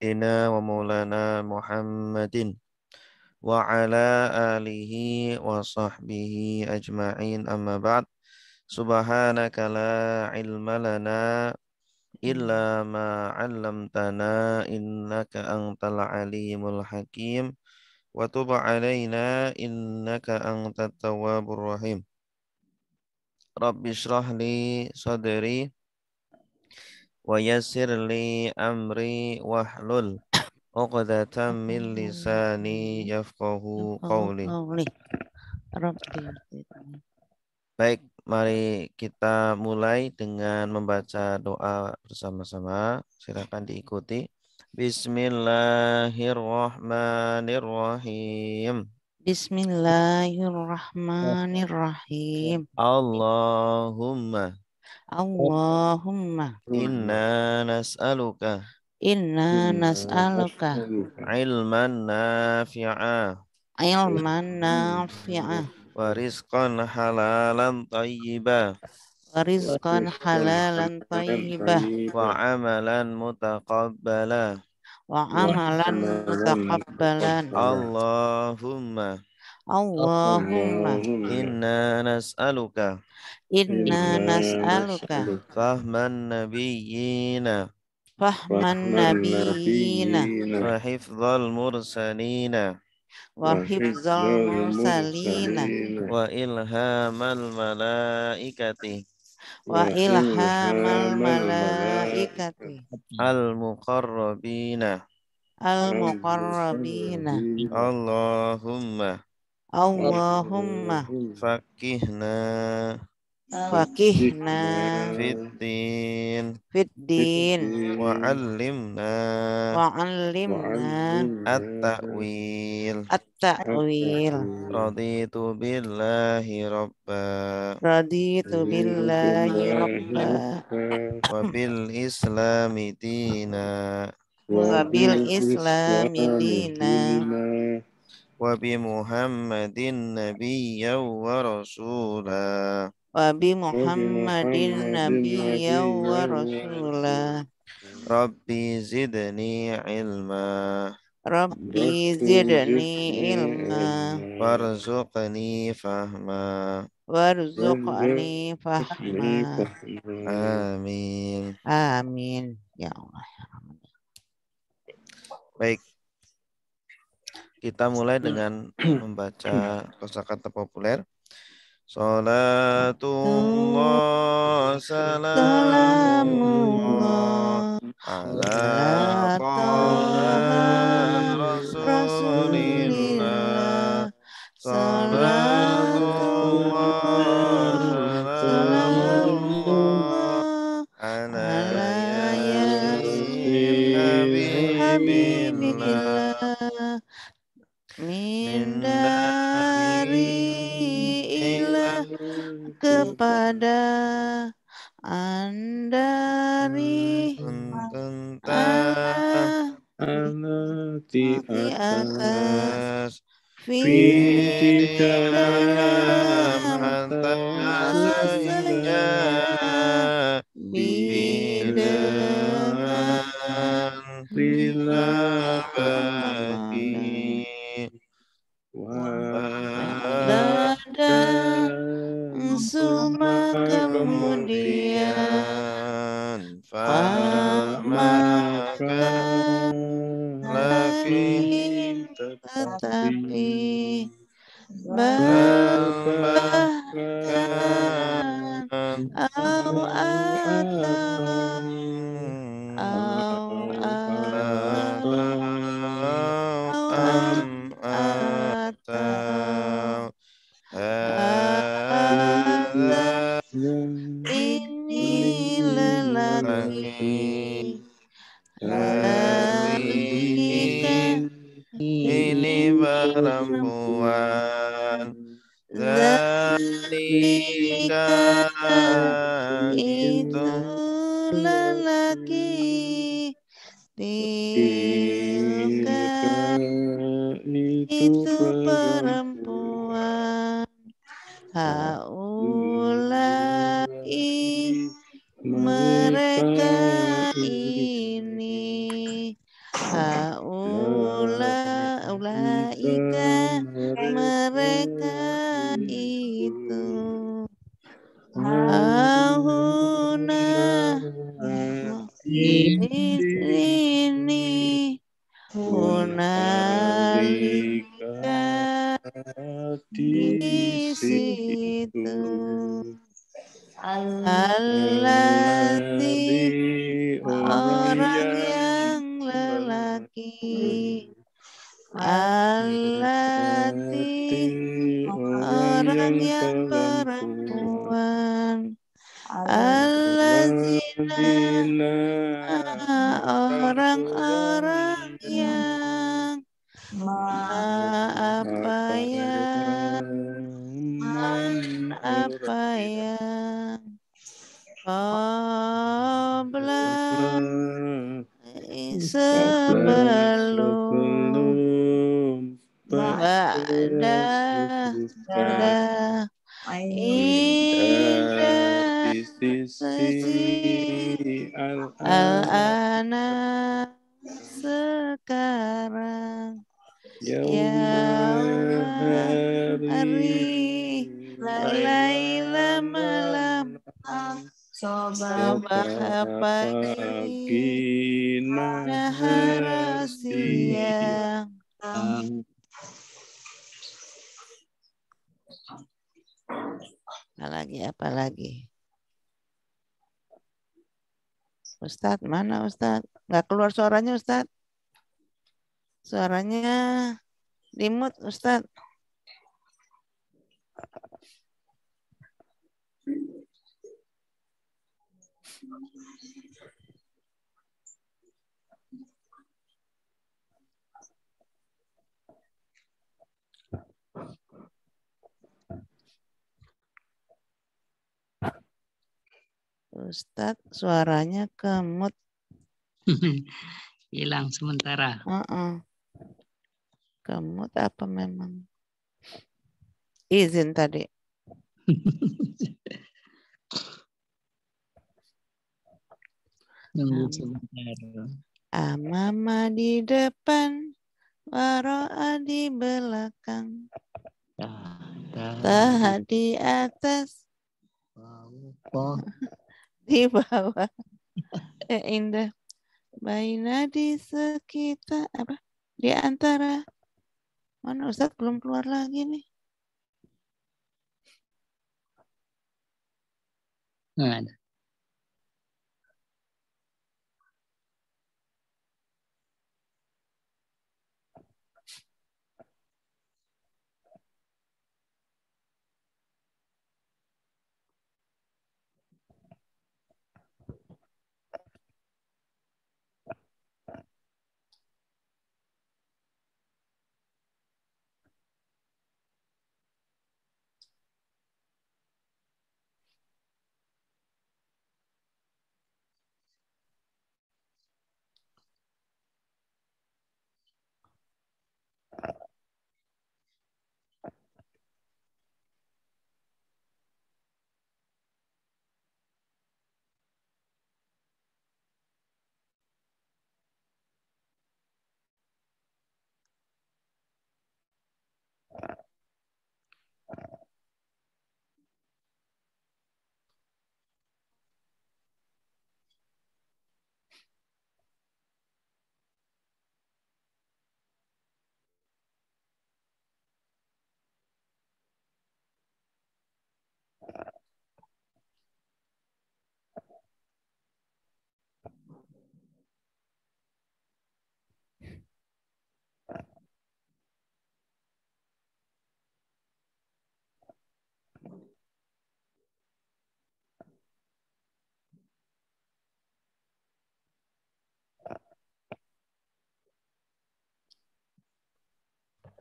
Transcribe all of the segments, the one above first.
سيدنا ومولانا محمد وعلى آله وصحبه أجمعين أما بعد سبحانك لا علم لنا إلا ما علمتنا إنك أنت العليم الحكيم وتب علينا إنك أنت التواب الرحيم رب اشرح لي صدري ويسر لي أمري واحلل عقدة من lisani yafqahu qawli. Baik, mari kita mulai dengan membaca doa bersama-sama. Silakan diikuti. Bismillahirrahmanirrahim. Bismillahirrahmanirrahim. Allahumma Allahumma inna nas'aluka inna nas'aluka ilman nafi'a ilman nafi'ah wa rizqan halalan tayyiba wa rizqan halalan tayyibah wa amalan mutaqabbala. wa amalan mutaqabbalan. Allahumma Allahumma inna nas'aluka inna nas'aluka fahman nabiyyina fahman nabiyina wa hifdzal mursalina wa hifzal mursalina wa ilhamal malaikati wa ilhamal malaikati al-muqarrabina. al-muqarrabina. Allahumma Allahumma fakihna fakihna fiddin fiddin wa allimna wa 'allimna at-ta'wil. at-ta'wil. Raditu billahi rabba Raditu billahi rabba wa bil islami dina wa bil islami dina wa bi muhammadin nabiyyan wa rasula. wa bi Muhammadin nabiyyan wa rasula. Rabbi zidni ilma Rabbi zidni ilma warzuqni fahma. warzuqni fahma. Amin. Amin ya Allah. Baik, kita mulai dengan membaca kosakata populer. Salatullah salamullah ala taha rasulillah. Salatullah salamullah ala yasin habibillah Min dari ilah kepada andari tentang di atas Fidikam hatta sehingga bidangan lillah bagi dan suma kemudian maka lakin tetapi bahkan atau ini lelaki ini perempuan zalika itu lelaki tilka itu perempuan haulai mereka ini Ulaika mereka itu. Ahuna di sini hunalika di situ. Allati orang yang lelaki. Allati orang yang perempuan. Allazina orang-orang yang apa yang qabla sebelum ba'da indah di sisi al-ana sekarang yauma hari laila malam sobah pagi nahara siang. Apalagi Ustadz, mana Ustadz? Nggak keluar suaranya Ustadz. Suaranya dimut Ustadz. Ustadz, suaranya kemut. Hilang sementara. Kemut apa memang? Izin tadi. Nunggu sebentar. Amama di depan, waro'a di belakang. Taha di atas, di bawah. Indah. Baina di sekitar, apa? Di antara. Mana Ustadz belum keluar lagi nih. Nggak ada.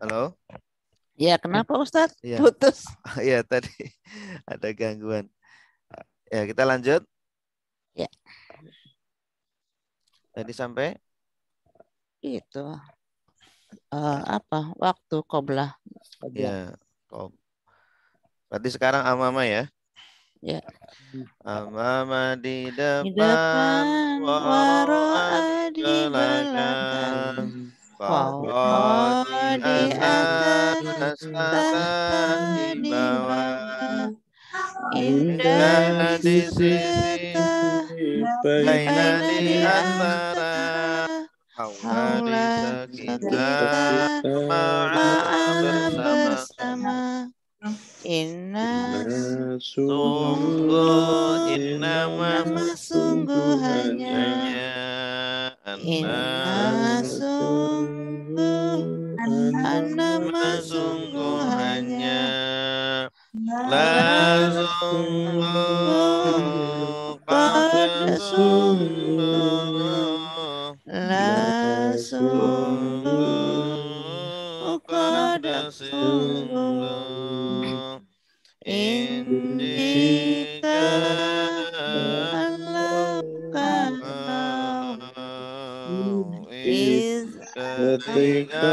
Halo? Ya, kenapa Ustadz? Ya. Putus. Ya, tadi ada gangguan. Ya, kita lanjut. Ya. Tadi sampai? Itu. Apa? Waktu qoblah. Ya. Berarti sekarang amama ya? Ya. Amama di depan, Di depan, waro'a di di belakang, Kokoh di atas, tahta di bawah, indah di sekitar, baina di antara, haula di sekitar, sekitar, ma'a bersama. Inna Sungguh innama sungguh hanya, anna sungguh sungguh hanya la sungguh pada pada sungguh la sungguh pada sungguh indika Allah ketika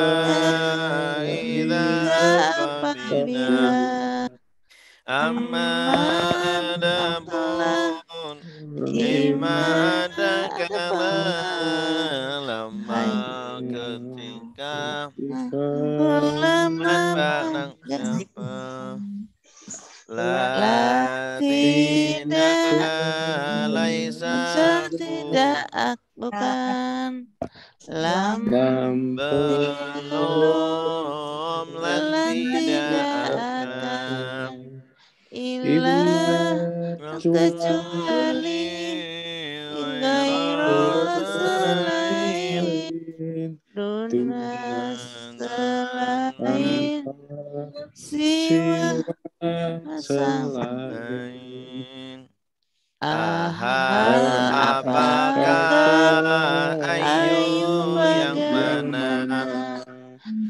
idza apabila amma adapun lima ada lama ketika barang siapa la tidak laisa tidak bukan lam belum lan tidak akan illa kecuali gairah selain duna selain siwa selain apakah ayu yang mana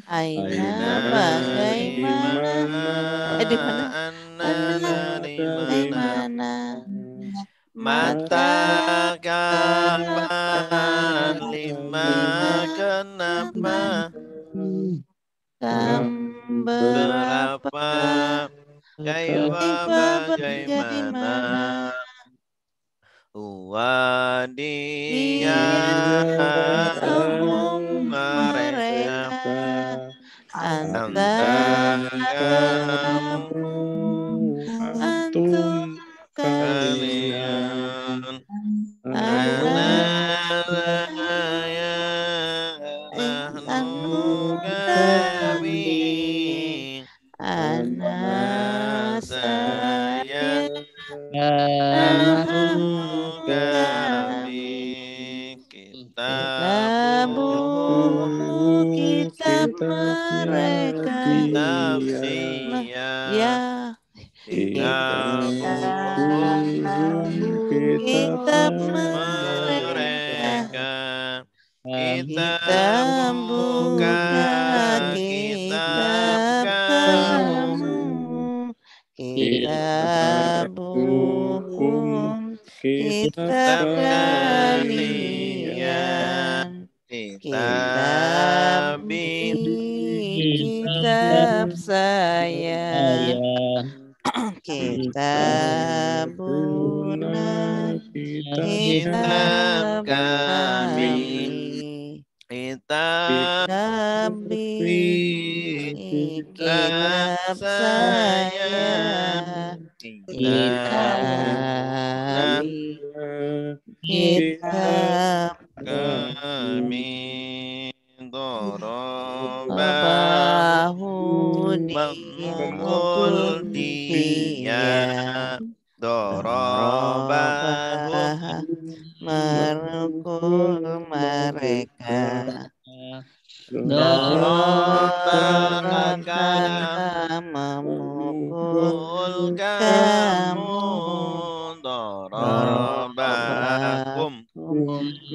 aina bagaimana di mana dari mana mata kapan lima kenapa berapa kaifa bagaimana dia mereka antum kalian nahnu kami saya kami kitab mereka ya kitab mereka kita buka kitab kamu kitab hukum kitab kalian kitab kitab saya kitabuna kitab kami kitab saya kitab kami memukul dia dorobahu merukul mereka dorobaka memukul kamu dorobakum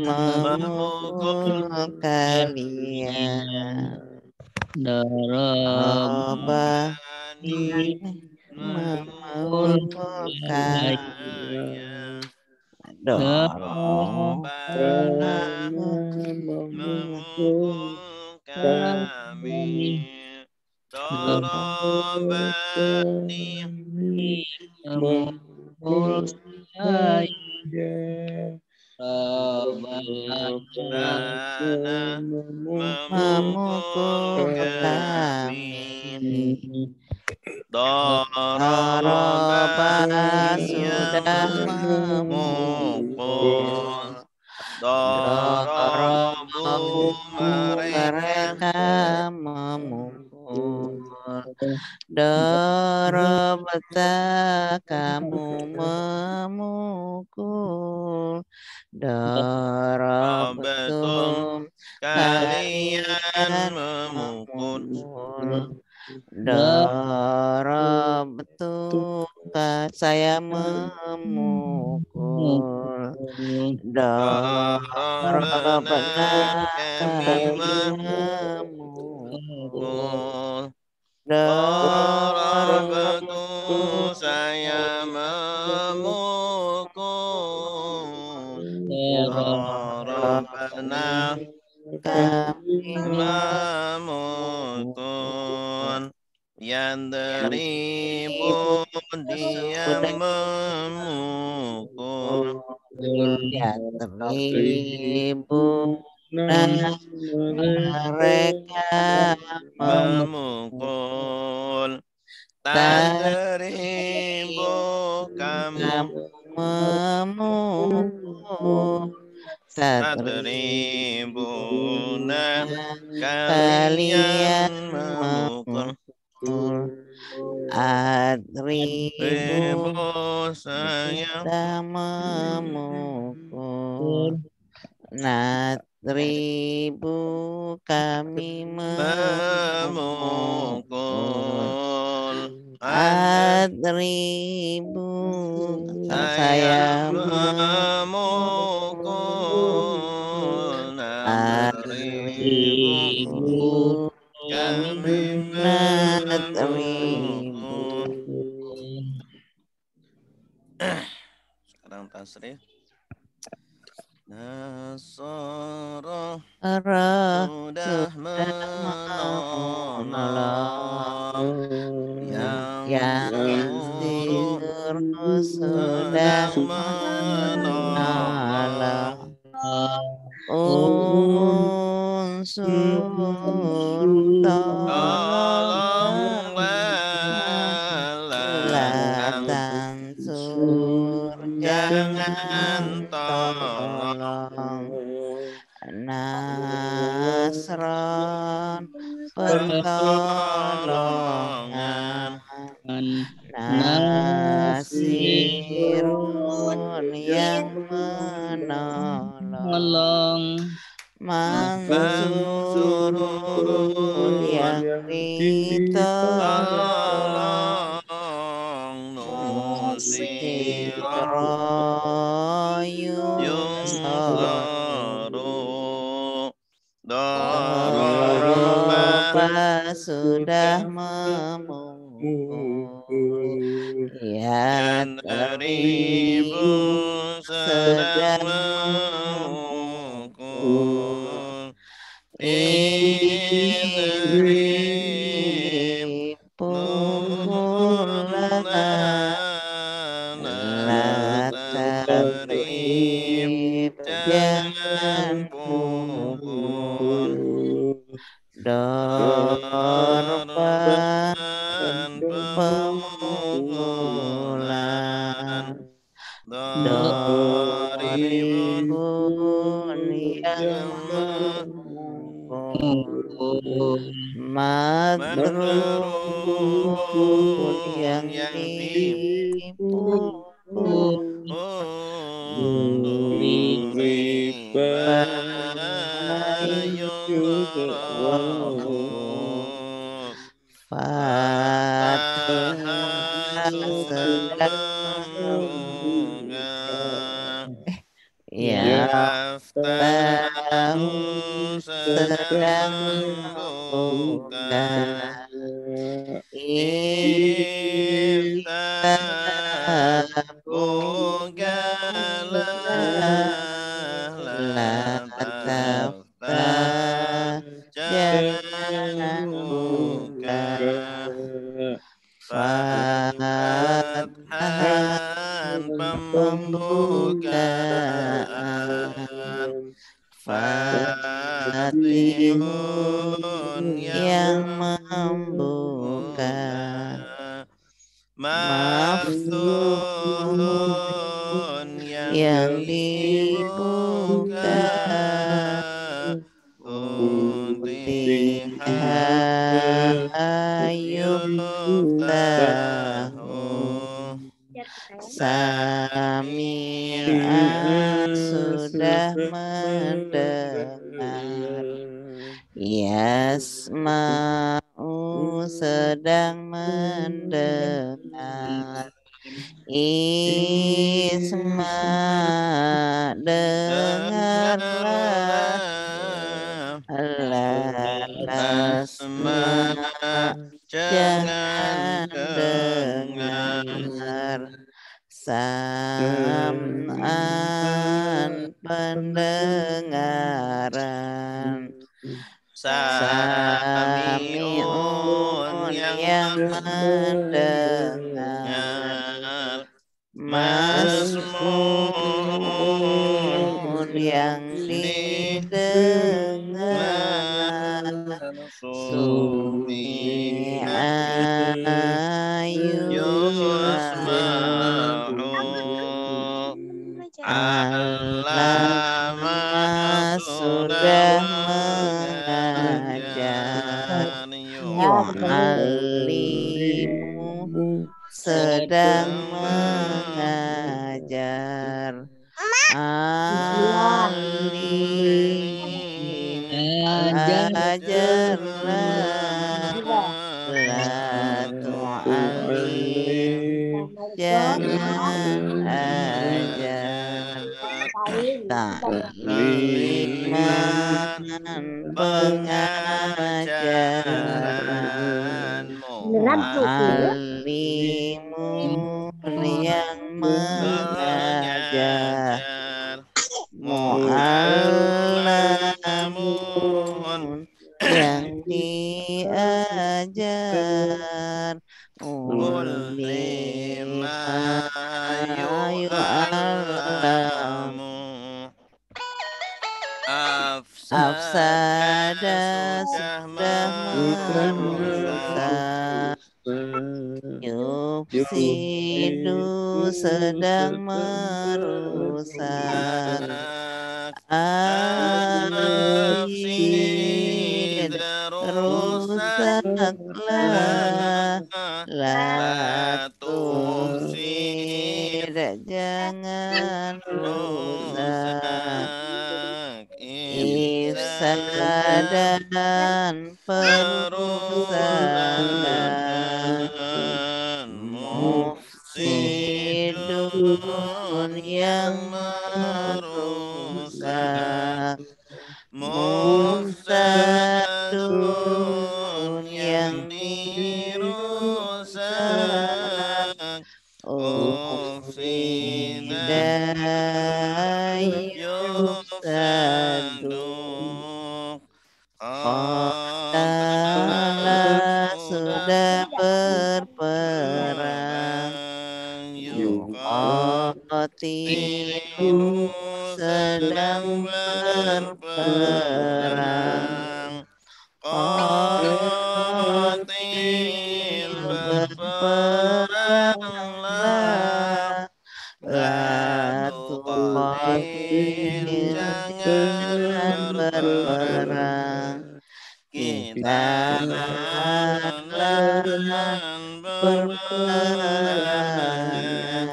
memukul kalian Darabani memukul kalian memukul kami dorobani memukul saya Rabbana memukul kami. Daraba Sudah memukul. Darabu mereka memukul. Darabata kamu memukul. Darabatum kalian memukul. Darabtu saya memukul. Darabana kami memukul. Darabatu saya memukul. Darabana kami memukul. Yandribu dia memukul. Yandribu mereka memukul. Tadribu kamu memukul. Tadribuna kalian memukul. Adribu saya memukul. Natribu kami memukul. Adribu saya memukul. Natribu kami memukul. Sekarang tasrif. Nasara sudah menolong, yang Sirru sudah menolong. Unsur tolonglah tansur jangan tolong. Nasron pertolongan. Nasirun yang menolong. Mansurun yang ditolong. Nusiro yusaru. Daraba sudah memukul. Yadribu sedang memukul. Idrib pukullah la tadrib jangan pukul. Dorban pemukulan. Doribun yang memukul. Madrubun yang dipukul. Fatihah sedang Yaftahu sedang membuka. Bukalah la taftah jangan buka. Fathan pembukaan. yang membuka, maftuhun yang dibuka, Futiha yuftahu, Sami'an sudah mendengar, Yasma'u sedang mendengar, Isma dengarlah, Lasma jangan dengar, Sam'an pendengaran, Sami'un yang mendengar, Masmun yang didengar, Sumi'a yusma'u, Allama sudah mengajar, Yu'allimu sedang mengajar, Alim ajarlah, La tu'alim jangan ajar, Ta'liman pengajaran, Mu'allimun yang mengajar, Mu'allamun yang diajar, Ulima yu'allamu, Afsada sudah merusak, Yufsidu sedang merusak, Afsid rusaklah, La tufsid jangan rusak, Ifsadan perusakan, Mufsidun yang merusak, Mufsadun yang dirusak, Ufida yufsadu, Qatala sudah berperang, Yuqatilu sedang berperang, Qatil berperanglah, La tuqatil jangan berperang, kita halangan berperangan,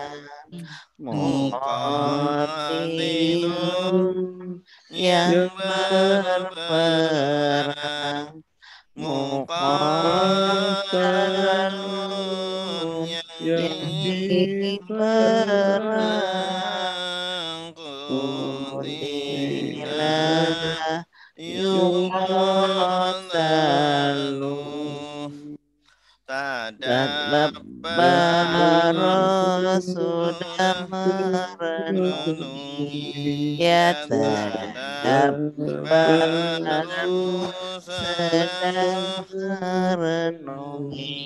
Muqatilun yang berperang, Muqatalun yang diperang, Qutilah yuqatalu, Tadabbara sudah merenungi, Ya tadabbaru sedang merenungi,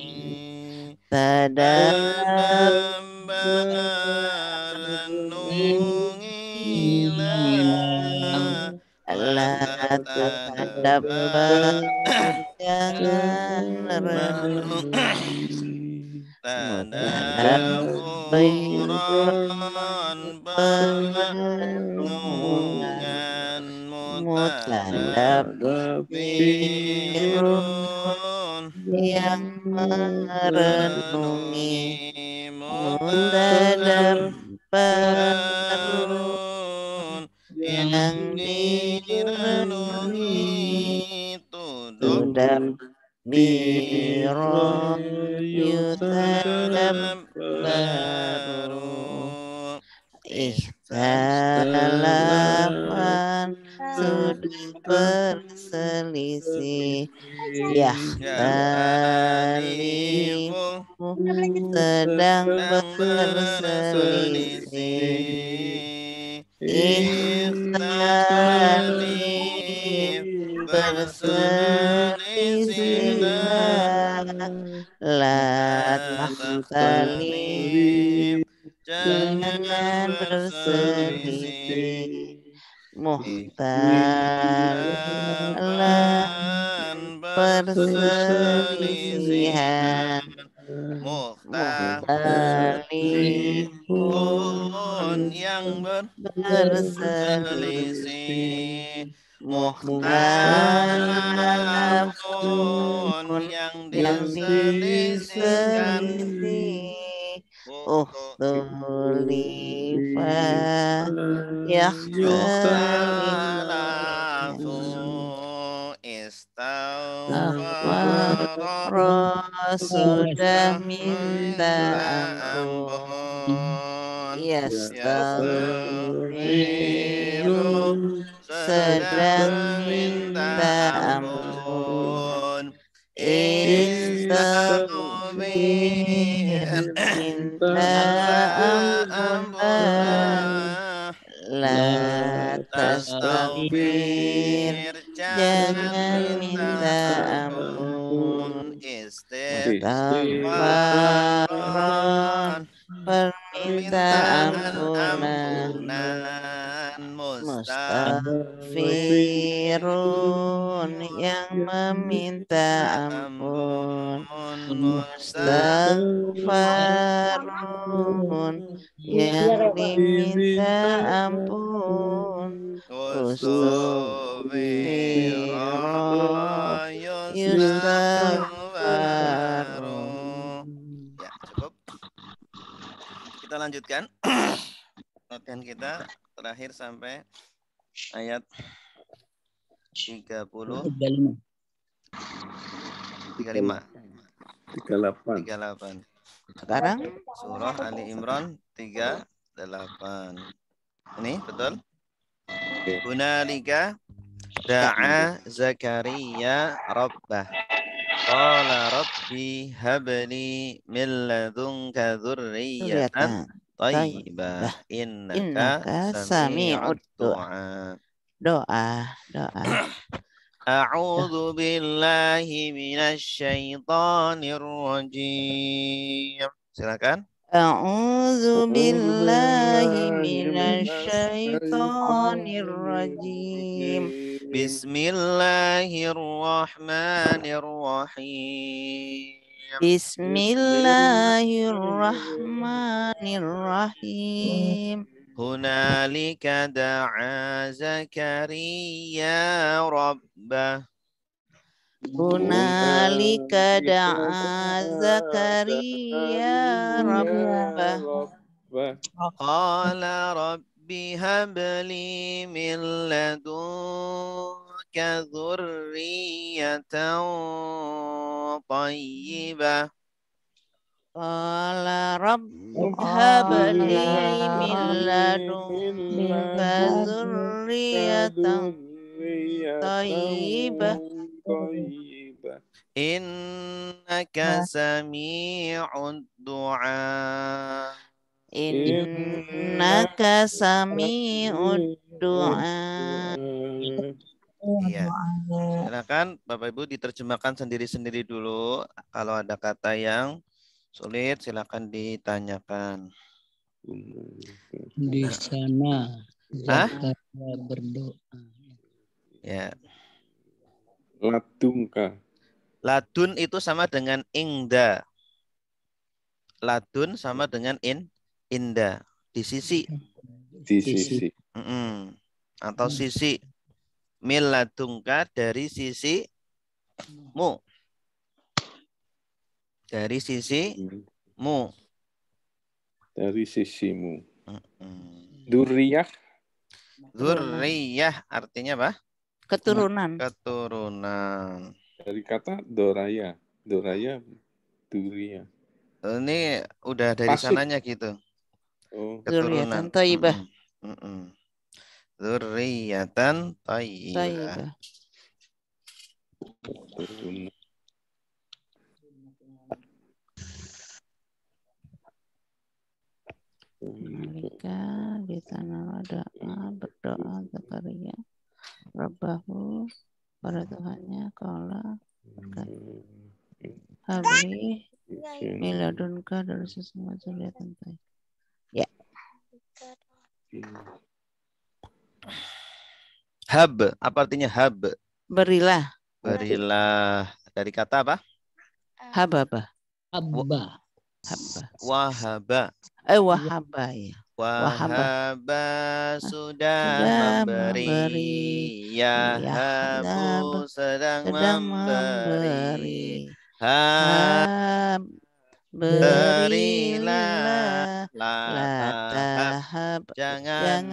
Tadabbar renungilah, La tatadabbar, jangan tadabburan perenungan mutadabbirun yang merenungi, mutadabbarun yang direnungi tudab biro yutadabbaru ikhtalafan sudah berselisih yahtalifu sedang berselisih ikhtalif berselisihlah la takhtalif jangan berselisih muhtalan perselisihan muhtalifun yang berselisih muhtalafun yang diselisihkan ukhtulifa yakhtalifu istaghfara sudah minta ampun yastaghfiru sedang minta ampun istaghfir minta ampunan la tastaghfir jangan minta ampun istighfaran perminta ampunan mustaghfirun yang meminta ampun mustaghfarun yang diminta ampun ustughfira yustaghfaru. Ya, cukup. Kita lanjutkan latihan kita terakhir sampai ayat 35. 38. Sekarang surah Ali Imran 38. Ini betul? Hunalika da'a Zakaria rabbah. Qala rabbi habli min ladunka dzurriyyatan thayyibah innaka sami'ud du'a. Doa. A'udzu billahi minasy syaithanir rajim. Silakan. A'udzu billahi minasy syaithanir rajim. Bismillahirrahmanirrahim. Bismillahirrahmanirrahim. Hunalika da'a Zakaria rabbah. Hunalika da'a Zakaria rabbah. Qala rabbi habli min ladunka dzurriyyatan thayyibah. Qala rabbi habli min ladunka dzurriyyatan thayyibah. Innaka sami'ud du'a. Innaka sami'ud du'a. Iya. Silakan Bapak Ibu diterjemahkan sendiri-sendiri dulu. Kalau ada kata yang sulit silakan ditanyakan. Di sana Zakaria berdoa. Ya. Ladungka. Ladun itu sama dengan ingda. Ladun sama dengan inda. Di sisi. Di sisi. Atau sisi. Mil ladungka dari sisi mu. Dari sisi mu. Dari sisimu. Duriyah. Dzurriyah artinya apa? Keturunan. Keturunan. Dari kata doraya. Doraya, duriyah. Ini udah dari Pasif. sananya gitu. Oh. Dzurriatan Keturunan. thayyibah. Dzurriyatan thayyibah. Keturunan. Malika di sana doa berdoa Zakaria Rabbahu pada Tuhannya kala habli miladunka dari sesama zuriatan baik. Ya. Hab, apa artinya hab? Berilah. Berilah. Dari kata apa? Hababa. Abba. Habba. Wahaba. Wahaba ya. Wahaba sudah memberi. Yahabu sedang memberi. Berilah, la tahab, jangan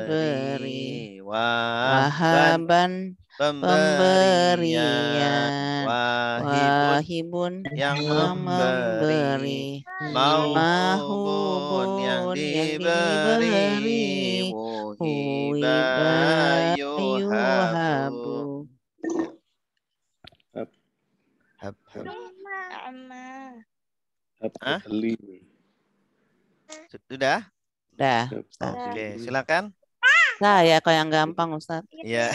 beri. Wahaban, pemberian. Wahibun, yang memberi. Mahubun, yang diberi. Muhiba yuhabu. Hab. Habli. Sudah? Dah. Oke, silakan. Saya kok yang gampang Ustaz. Iya.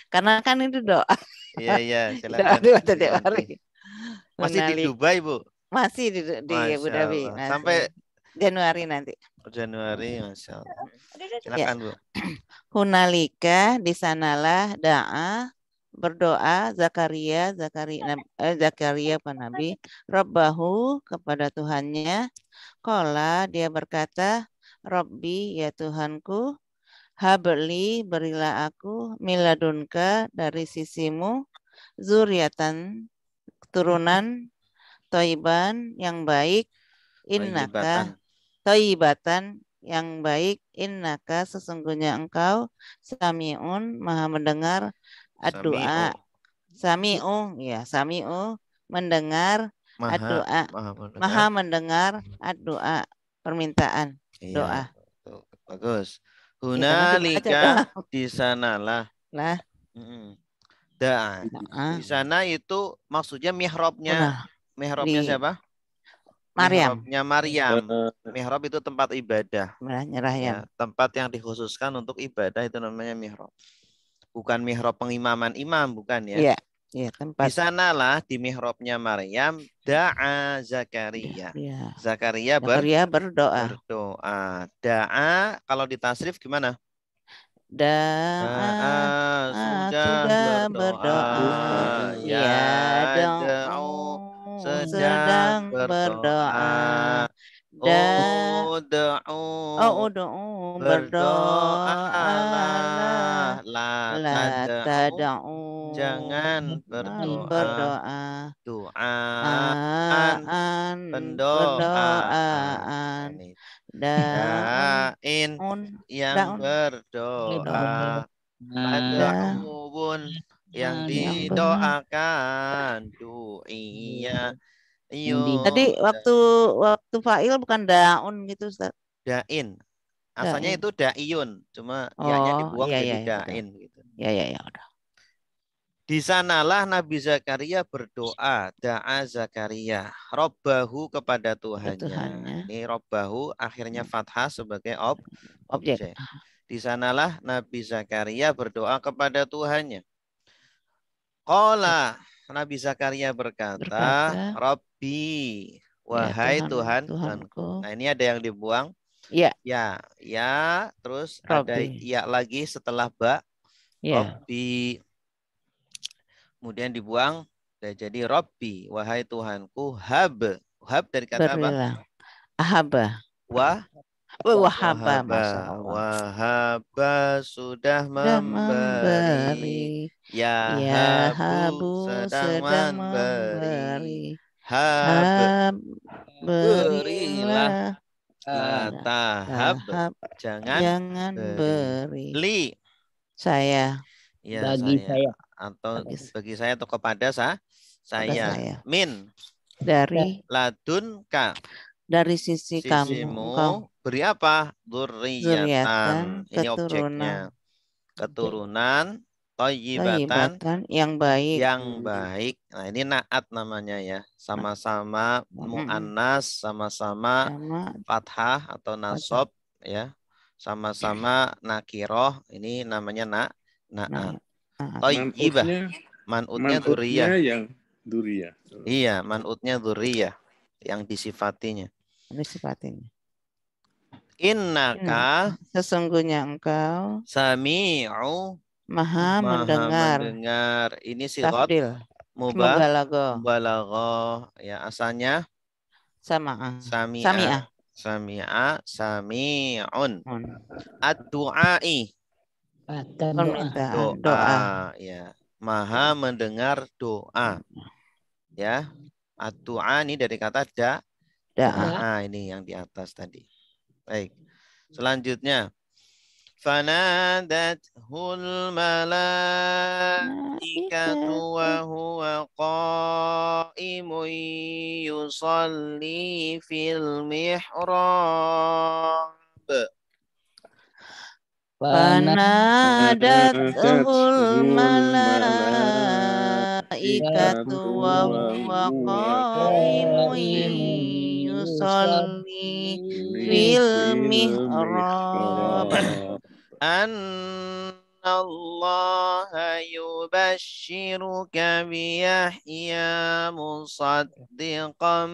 Karena kan itu doa. Iya, silakan. Doa tiap hari. Masih di Dubai, Bu? Masih di Abu Dhabi. Sampai Januari nanti. Januari, Masya Allah. Silakan, Bu. Hunalika di sanalah berdoa Zakaria apa Nabi Rabbahu kepada Tuhannya. Qala dia berkata, Rabbi ya Tuhanku, habli berilah aku miladunka dari sisimu zuriatan keturunan toiban yang baik innaka toibatan yang baik innaka sesungguhnya engkau sami'un maha mendengar ad-doa sami'u ya sami'u mendengar ad-doa maha mendengar ad-doa permintaan doa. Bagus. Hunalika di sanalah. Da'a. Di sana itu maksudnya mihrabnya. Mihrabnya siapa? Maryam. Mihrabnya Maryam. Mihrab itu tempat ibadah. Ya, tempat yang dikhususkan untuk ibadah itu namanya mihrab. Bukan mihrab pengimaman imam, bukan ya? Iya. Iya, tempat. Di sanalah di mihrabnya Maryam da'a Zakaria. Ya. Zakaria berdoa. Da'a kalau ditasrif gimana? Da'a sudah berdoa. Ya, da'u sedang berdoa. Berdoalah la tada'u jangan berdoa. Pendoaan. Da'in yang berdoa. Lada'ubun yang didoakan. Du'iya. Tadi waktu fa'il bukan da'un gitu Ustaz. Da'in. Asalnya itu da'iyun, cuma ianya dibuang jadi da'in gitu. Ya udah. Di sanalah Nabi Zakaria berdoa, da'a Zakaria, Rabbahu kepada Tuhannya. Ini Rabbahu akhirnya fathah sebagai objek. Di sanalah Nabi Zakaria berdoa kepada Tuhannya. Qala Nabi Zakaria berkata, Rabbi, wahai Tuhanku. Nah ini ada yang dibuang. Ya, terus Rabbi. Ada ya lagi setelah ba. Robbi. Kemudian dibuang, sudah jadi Robbi. Wahai Tuhanku, hab. Hab dari kata apa? Ahaba. Wahaba, Masya Allah. Wahaba sudah memberi. Ya habu sedang memberi. Hab. Berilah. Tahap. Jangan beri. Li. Saya. Ya, saya. Atau bagi saya atau kepada saya. Min. Dari. Ladunka. Dari sisi sisimu, kamu. Beri apa? Dzurriyatan. Ini objeknya. Keturunan. Thayyibatan. Yang baik. Yang baik. Nah, ini naat namanya ya. Sama-sama mu'annas, sama-sama fathah atau nasab ya. Sama-sama nakiroh. Ini namanya naat. Thayyibah. Man'utnya dzurriyah. Yang dzurriyah. Iya, man'utnya dzurriyah yang disifatinya. Innaka, sesungguhnya engkau sami'u, maha mendengar. Ini sigat mubalaghah. Ya, asalnya sami'un. Ad-du'ai. Doa. Ya, maha mendengar doa. Ya, ad-du'a ini dari kata da'a. Ini yang di atas tadi. Baik. Selanjutnya. Fanadathul malaikatu wa huwa qa'imun yusalli fil mihrab. Fanadathul malaikatu wa huwa qa'imun yusalli fil mihrab. Annallaha yubashshiruka biyahya musaddiqan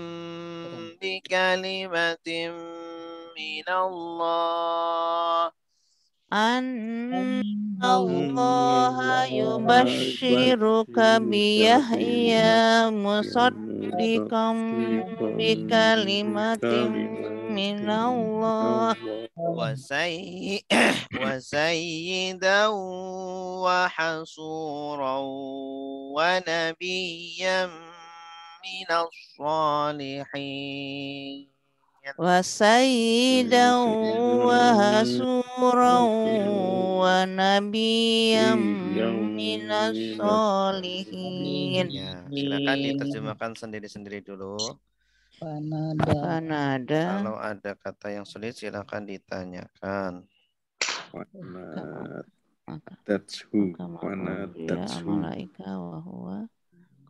bikalimatin minallah. Annallaha yubashshiruka biyahya musaddiqan bikalimatin minallah wa sayyidan wa hasuran wa nabiyyan minas salihin. Wa sayyidan wa hasuran wa nabiyyam minas sholihin. Ya, silakan diterjemahkan sendiri-sendiri dulu. Panada. Kalau ada kata yang sulit silakan ditanyakan. That's who. That's who. Malaika wa huwa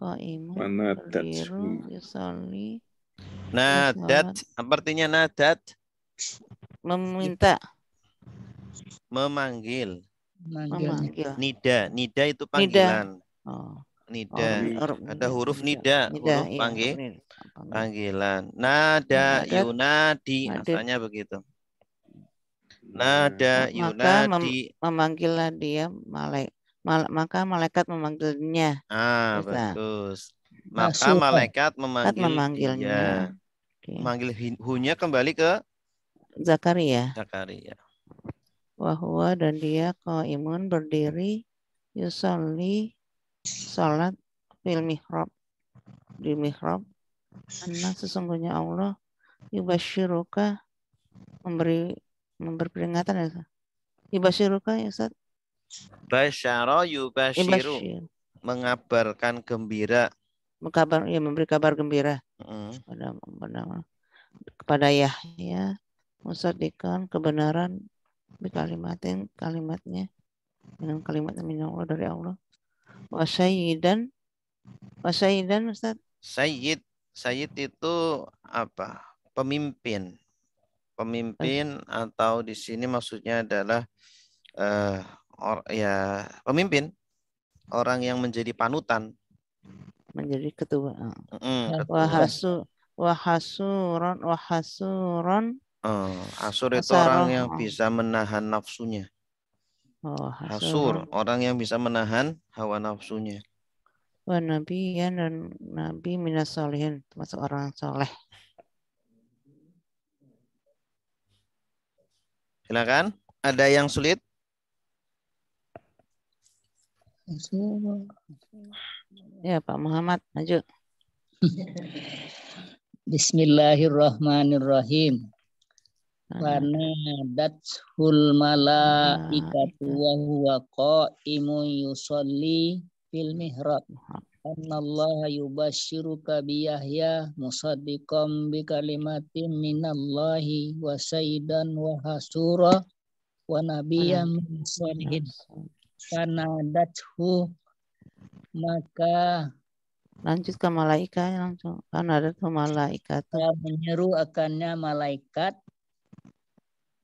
qaimun berdiri yusalli. Nadat, apa artinya nadat? Meminta. Memanggil. Nida itu panggilan. Nida. Ada huruf nida, huruf panggilan. Nada yunadi, asalnya begitu. Nada yunadi. Memanggillah dia maka malaikat memanggilnya. Bagus. Maka malaikat memanggilnya. Memanggil hunya kembali ke Zakaria. Wahwa dan dia qaimun berdiri yusolli salat fil mihrab di mihrab. Karena sesungguhnya Allah yubashiruka memberi peringatan ya. Yubashiruka ya Ustaz. Basyara yubashiru. Mengabarkan gembira. Memberi kabar gembira kepada Yahya musaddiqan kebenaran kalimatnya dengan kalimat min Allah dari Allah. Wasayyidan Ustaz. Sayyid itu apa? Pemimpin atau di sini maksudnya adalah pemimpin, orang yang menjadi panutan. Menjadi ketua. Wahasuron. Asur itu orang yang bisa menahan nafsunya. Oh, Hasur, orang yang bisa menahan hawa nafsunya. Wa nabiyan dan nabi minas solihin, termasuk orang soleh. Silakan. Ada yang sulit? Ya Pak Muhammad, maju. Bismillahirrahmanirrahim. Fanadathul malaikatu wa huwa qa'imun yusolli fil mihrab. Annallaha yubashshiruka bi Yahya musaddiqan bi kalimatin minallahi wa sayyidan wa hasura wa nabiyyan min sholihin. Fanadathu, maka lanjut ke malaikat langsung. Kan ada tuh malaikat. menyeru akannya malaikat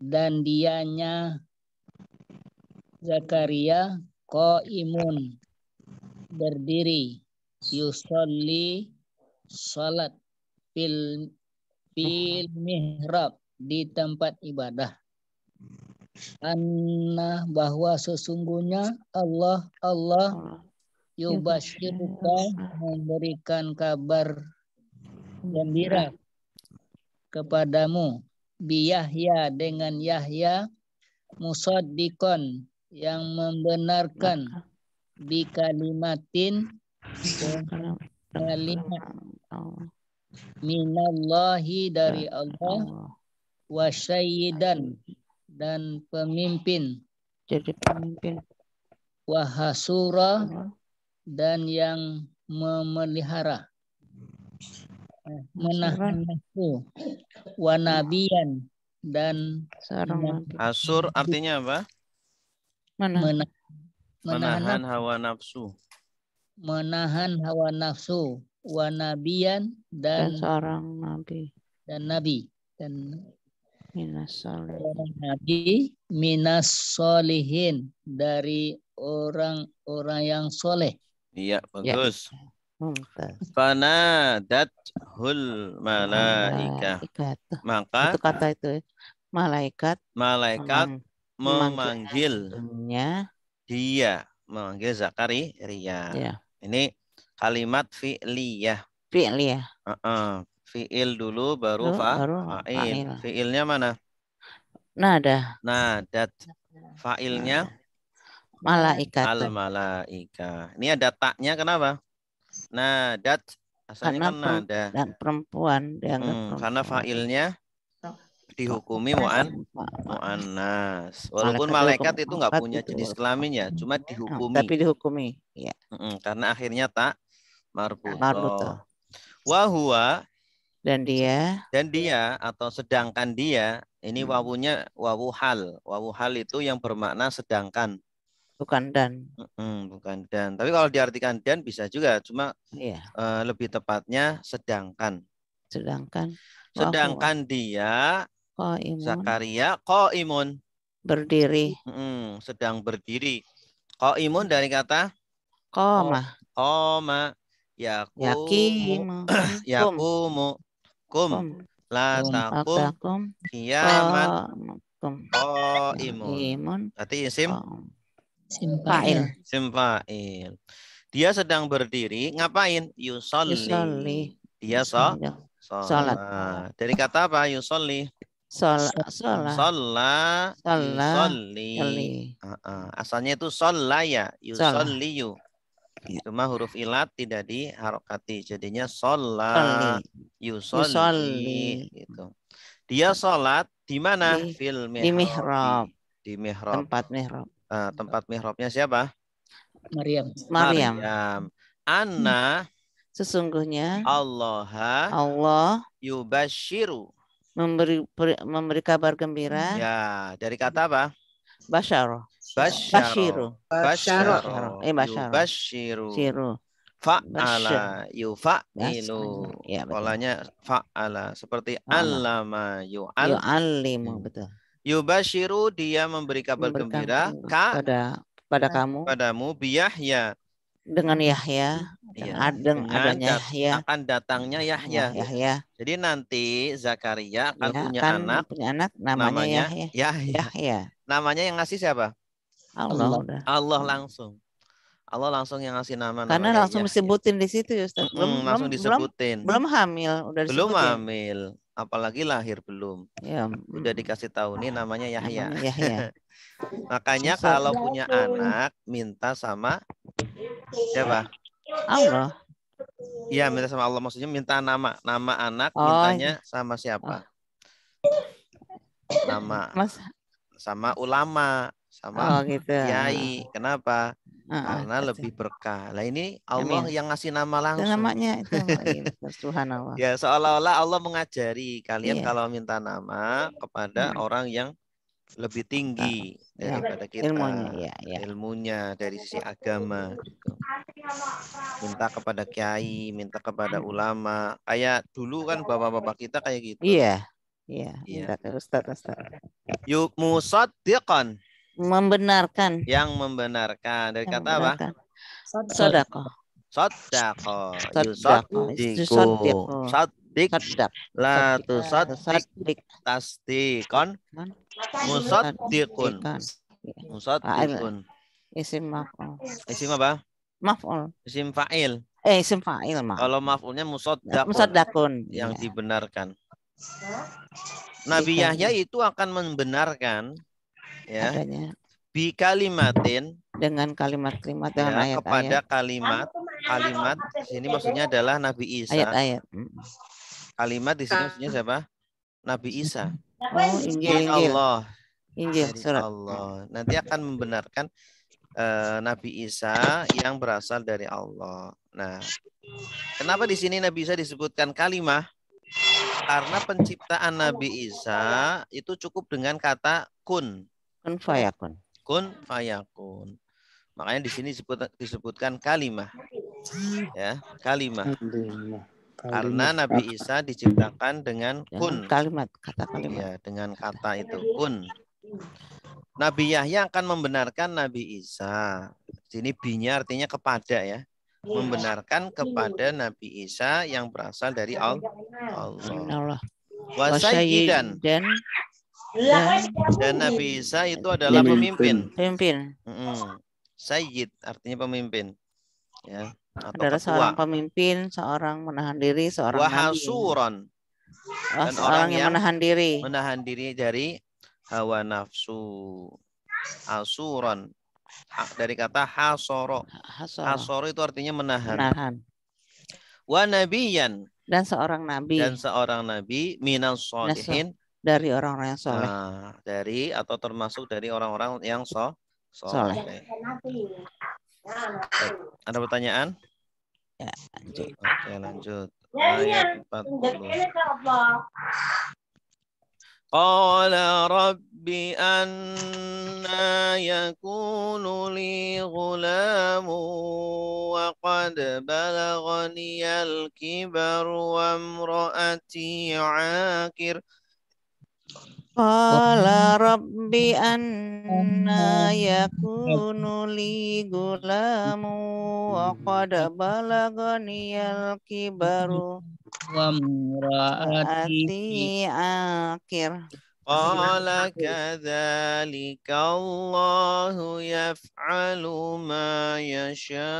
dan dianya Zakaria qaimun berdiri yusolli salat fil mihrab di tempat ibadah. Anna, bahwa sesungguhnya Allah yubasyiruka, memberikan kabar gembira kepadamu bi Yahya, dengan Yahya, musaddiqon, yang membenarkan, bi kalimatin, kalimat minallahi, dari Allah, wa sayyidan, dan pemimpin, jadi pemimpin, wa hasura, dan yang memelihara, menahan nafsu, wa nabiyan, dan seorang nabi. Hasur artinya apa? Menahan hawa nafsu. Menahan hawa nafsu, wa nabiyan, dan seorang nabi. Dan nabi. Dan minas nabi minas solihin, dari orang-orang yang soleh. Iya, bagus. Mumtaz. Fanadathul malaikah. Maka itu kata itu malaikat memanggil dia, memanggil Zakaria. Ya. Ini kalimat fi'liyah. Fi'il dulu baru fa'il. Fi'ilnya mana? Nadat. Fa'ilnya malaikat. Al-malaika. Ini ada taknya kenapa? Nadat. Asalnya kan nada. Dan perempuan dianggap karena fa'ilnya dihukumi mu'annas. Walaupun malaikat itu nggak punya jenis kelamin ya, cuma dihukumi. Tapi dihukumi, ya. Karena akhirnya tak marbutoh. Wahua, dan dia atau sedangkan dia, ini wawunya wawu hal. Wawu hal itu yang bermakna sedangkan. Bukan dan. Bukan dan. Tapi kalau diartikan dan bisa juga, cuma lebih tepatnya sedangkan. Sedangkan dia Zakaria qaimun, berdiri. Sedang berdiri. Qaimun dari kata qama. Yaqumu. La taqum qiyaman qaimun. Berarti isim fa'il. Dia sedang berdiri, ngapain? Yusolli. Dia sholat. Dari kata apa? Yusolli. Sholat. Yusolli. Asalnya itu shollaya. Yusolliyu. Cuma huruf ilat tidak diharokati. Jadinya sholat. Yusolli. Gitu. Dia sholat di mana? Fil mihrab. Di mihrab. Tempat mihrabnya siapa? Maryam. Anna, sesungguhnya Allah yubashiru, memberi kabar gembira. Ya, dari kata apa? Bashiru. Fa'ala yufa'ilu. Polanya fa'ala, seperti allama yu'allimu. Betul. Yubashiru, dia memberi kabar gembira padamu biyahya, dengan Yahya, adanya Yahya, akan datangnya Yahya. Jadi nanti Zakaria akan punya anak namanya Yahya. Namanya yang ngasih siapa? Allah langsung. Allah langsung yang ngasih nama. Karena langsung disebutin di situ ya Ustaz. Langsung disebutin. Belum hamil, udah disebutin. Belum hamil, apalagi lahir belum. Ya, udah dikasih tahu nih namanya Yahya. Makanya kalau punya anak minta sama siapa? Allah. Iya, minta sama Allah, maksudnya minta nama anak, mintanya sama siapa? Nama sama ulama, sama gitu. kiai. Kenapa? Karena lebih berkah. Lah ini Allah yang ngasih nama langsung. Namanya itu subhanallah. Ya, seolah-olah Allah mengajari kalian kalau minta nama kepada orang yang lebih tinggi daripada kita. Ilmunya dari sisi agama gitu. Minta kepada kiai, minta kepada ulama. Kayak dulu kan bapak-bapak kita kayak gitu. Iya. Minta ke Ustaz. Yuk musaddiqan. Membenarkan. Yang membenarkan. Dari kata apa? Sodako. Yusaddiqu. Saddiq. La tusaddiq. Tasdiqan. Musaddiqun. Isim maf'ul. Isim apa? Maf'ul. Isim fa'il. Isim fa'il. Kalau maf'ulnya musaddaqun. Yang dibenarkan. Nabi Yahya itu akan membenarkan ya bi kalimatin dengan kalimat-kalimat dengan ayat-ayat kepada kalimat sini maksudnya adalah Nabi Isa. Ayat-ayat. Kalimat di sini maksudnya siapa? Nabi Isa. Injil. Allah. Injil surat Allah. Nanti akan membenarkan Nabi Isa yang berasal dari Allah. Nah, kenapa di sini Nabi Isa disebutkan kalimah? Karena penciptaan Nabi Isa itu cukup dengan kata kun. Kun fayakun. Kun fayakun. Makanya di sini disebutkan kalimah. Ya, kalimah. Karena Nabi Isa diciptakan dengan kun. Kata kalimat. Ya, dengan kata itu kun. Nabi Yahya akan membenarkan Nabi Isa. Sini binya artinya kepada ya. Membenarkan kepada Nabi Isa yang berasal dari Allah. Wasayyidan. Dan Nabi Isa itu adalah pemimpin. Sayyid artinya pemimpin. Ya, atau adalah ketua. Seorang pemimpin, seorang menahan diri, seorang wahasuron. Dan orang yang menahan diri dari hawa nafsu. Asuron. Dari kata hasoro. Hasoro itu artinya menahan. Wa nabiyan. Dan seorang nabi minal sholihin. Dari orang-orang yang soleh. Dari atau termasuk dari orang-orang yang soleh. Ada pertanyaan? Ya, lanjut. Oke, lanjut. Ayat 40. Qala rabbi anna yakunu li ghulamu wa qad balaghaniyal kibar wa imraati 'akir. Qala rabbi anna yakunu li ghulamu wa qad balaghaniyal kibaru wa imraati akir. Qala kadzalika Allahu yaf'alu ma yasha.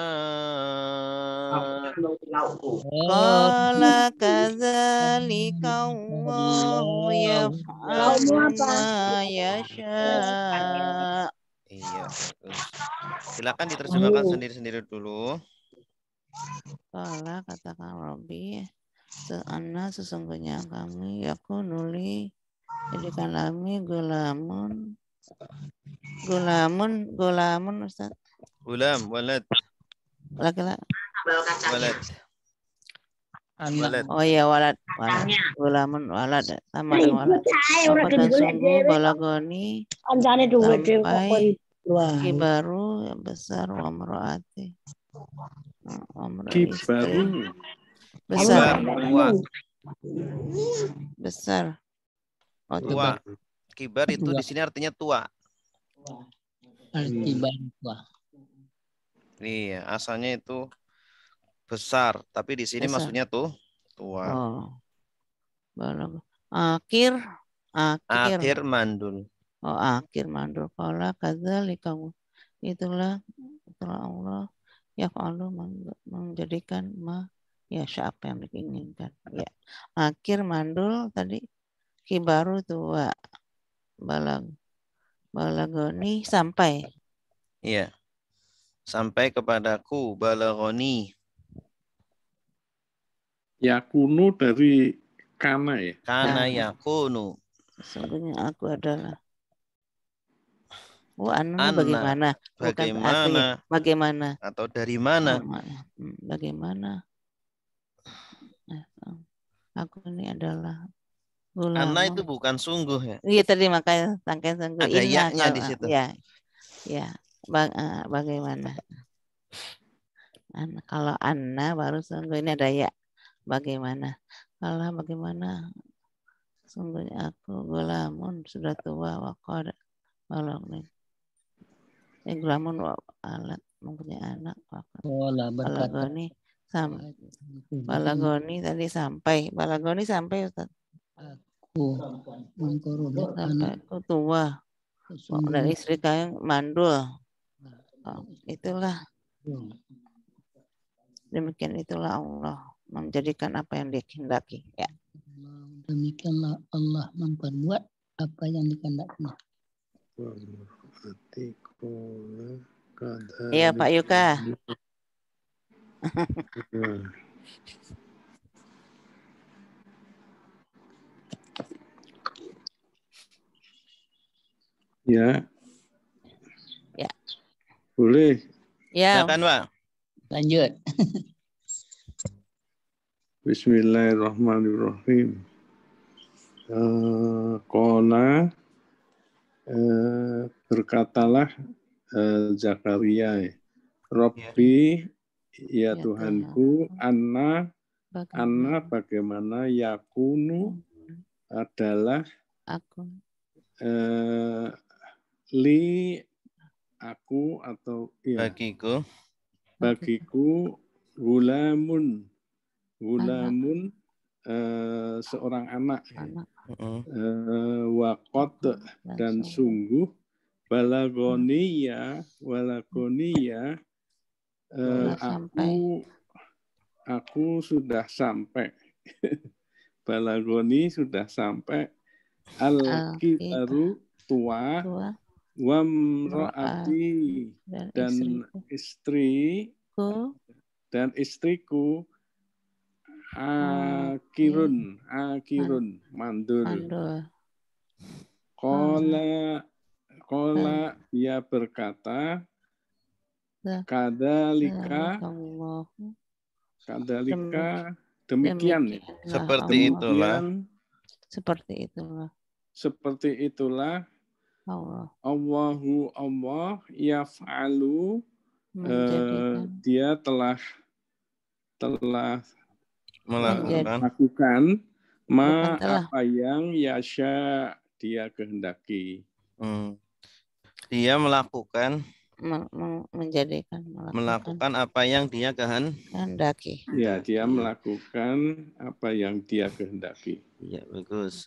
Qala kadzalika Allahu yaf'alu ma yasha. Iya, bagus. Silakan diterjemahkan sendiri-sendiri dulu. Qala katakan Rabbi, sesungguhnya kami yakunuli jadikan kami gulamun Ustaz. Gulam, walad. Laki-laki. Walad. Oh iya, walad. Gulamun walad. Sama dengan walad. Apakah sungguh balagoni sampai kibaru yang besar wa mroati. Kibaru. Besar. Oh, tua. Kibar itu di sini artinya tua. Kibar tua. Iya, asalnya itu besar, tapi di sini maksudnya tuh tua. Oh. Akhir mandul. Oh, akhir mandul. Qala kadzalika itulah Allah yaf'alu menjadikan ya apa yang diinginkan. Ya. Akhir mandul tadi kibaru tua balagoni sampai. Iya. Sampai kepadaku balagoni. Yakunu dari kana ya. Kana yakunu. Sungguhnya aku adalah. Anna Anna. Bagaimana? Bukan asli. Bagaimana? Atau dari mana? Bagaimana? Aku ini adalah gulamun. Anna itu bukan sungguh ya? Iya tadi makanya sangkain sungguh. Ada yaknya di situ. Ya. Bagaimana? Kalau Anna baru sungguh, ini ada ya. Bagaimana? Kalau bagaimana? Sungguhnya aku gulamun sudah tua waqad balagni. Gulamun alat mempunyai anak. Balagoni sampai. Balagoni tadi sampai. Balagoni sampai Ustaz. Aku Sampai aku tua. Dan istri kalian mandul. Itulah. Demikian itulah Allah menjadikan apa yang dia kehendaki. Ya. Demikianlah Allah memperbuat apa yang dikehendakinya. Iya Pak Yuka. Ya. Ya. Boleh. Ya. Silakan Pak. Lanjut. Bismillahirrahmanirrahim. Qala berkatalah Zakaria, Rabbi ya Tuhanku, Anna bagaimana yakunu adalah aku li aku atau ya bagiku gulamun seorang anak. Waqad dan sungguh balagoniya aku sudah sampai balagoni sudah sampai al-kibaru tua wamro'ati dan istriku akirun mandul. Kola dia berkata kadalika demikian. Seperti itulah Allah yaf'alu dia telah melakukan apa yang yasha dia kehendaki. Dia melakukan apa yang dia kehendaki. Ya, dia melakukan apa yang dia kehendaki. Ya, bagus.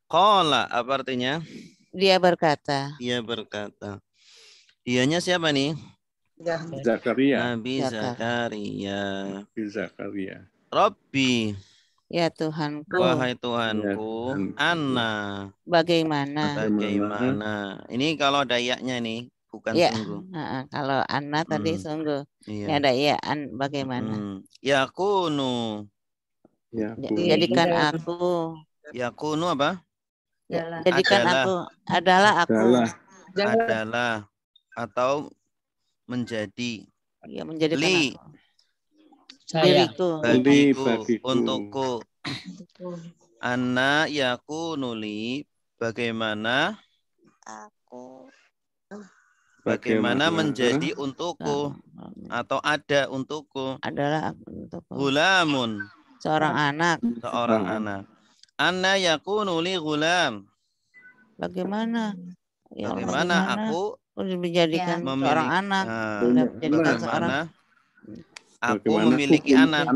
Qala apa artinya? Dia berkata. Dianya siapa nih? Zakaria. Nabi Zakaria. Rabbi. Ya Tuhanku. Wahai Tuhanku. Anna. Bagaimana? Ini kalau ada yaknya nih, bukan sungguh. Kalau Anna tadi sungguh. Ini ada ya bagaimana? Yakunu. Jadikan aku. Yakunu apa? Jadikan aku adalah atau menjadi. Ya, menjadikan li. aku. Diriku. Bagiku. Untukku. Anna yakunu li. Bagaimana menjadi untukku atau ada untukku. Adalah untukku. Gulamun. Seorang anak. Anna yakunu li gulam. Bagaimana aku menjadikan seorang anak. Aku memiliki anak.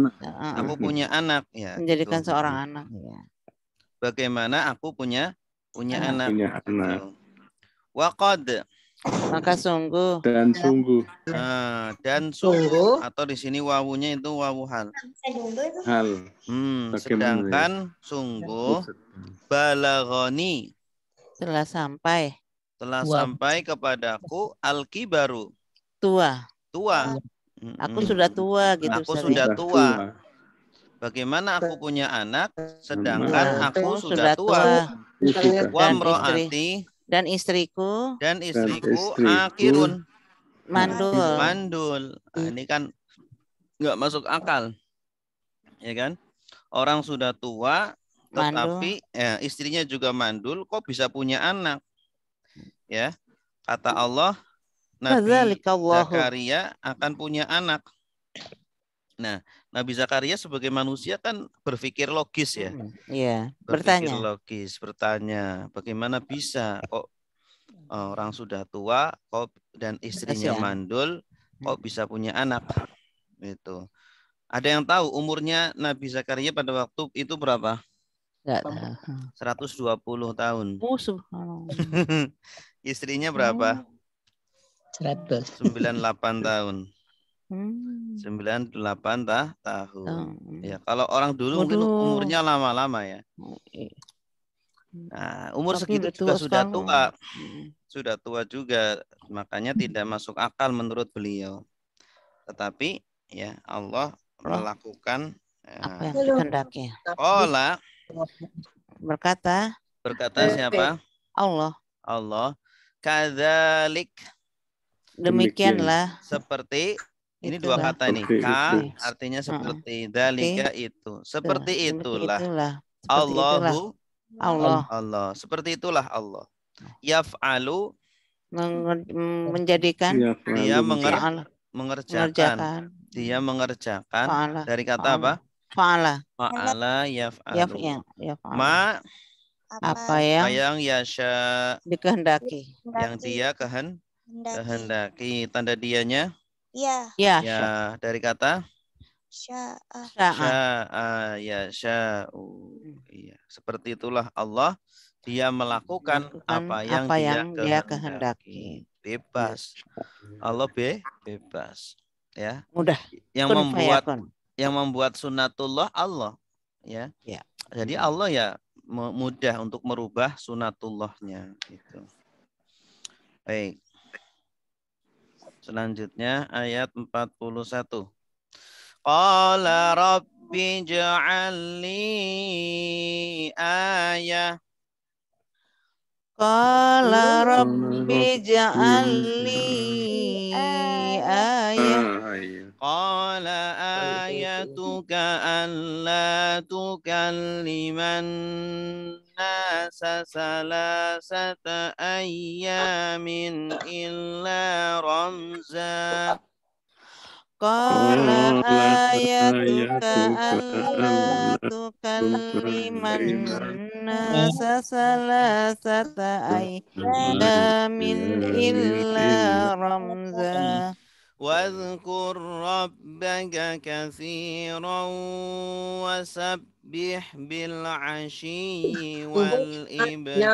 Aku punya anak. Ya, menjadikan seorang anak. Ya. Bagaimana aku punya anak. Waqad. Maka sungguh. Dan sungguh. Nah, dan sungguh atau di sini wawunya itu wawu hal. Hal. Sedangkan sungguh balaghoni Telah sampai kepadaku al-kibaru tua. Aku sudah tua gitu. Aku Ustaz, sudah ya? tua. Bagaimana aku punya anak sedangkan aku sudah tua. Dan istriku akirun mandul. Nah, ini kan nggak masuk akal, ya kan? Orang sudah tua, tetapi ya, istrinya juga mandul, kok bisa punya anak? Ya, kata Allah, Nabi Zakaria akan punya anak. Nah, Nabi Zakaria sebagai manusia kan berpikir logis ya. Iya. Bertanya, bagaimana bisa kok orang sudah tua, kok dan istrinya mandul, kok bisa punya anak? Itu. Ada yang tahu umurnya Nabi Zakaria pada waktu itu berapa? Enggak tahu. 120 tahun. Istrinya berapa? 98 tahun. 98 tahun. Ya, kalau orang dulu mungkin umurnya lama-lama ya. Nah, umur segitu juga sudah tua. Sudah tua juga, makanya tidak masuk akal menurut beliau. Tetapi ya Allah melakukan apa yang dikehendaki. Berkata siapa? Allah. Kadzalik. Demikianlah. Seperti ini dua kata nih. Ka artinya seperti, dalika itu. Seperti itulah. Allah. Seperti itulah Allah. Yaf'alu menjadikan. Dia mengerjakan. Dia mengerjakan. Dari kata apa? Fa'ala yaf'alu. Ma apa yang yasha dikehendaki. Yang dia kehendaki. Tanda dianya? Ya. Dari kata? Sya'a yasha'u. Iya, seperti itulah Allah. Dia melakukan apa yang dia kehendaki. Bebas. Allah bebas. Ya. Mudah. Yang membuat sunatullah Allah. Ya. Jadi Allah ya mudah untuk merubah sunatullahnya. Gitu. Baik. Selanjutnya ayat 41. Qala rabbi ja'alni ayah. Qala rabbi ja'alni ayah. Qala ayatuka alla tukalliman nasa salasata ayyamin illa ramza. Qala ayatuka alla tukalliman nasa salasata ayyamin illa ramza. واذكر ربك كثيرا وسبح بالعشي والإبكار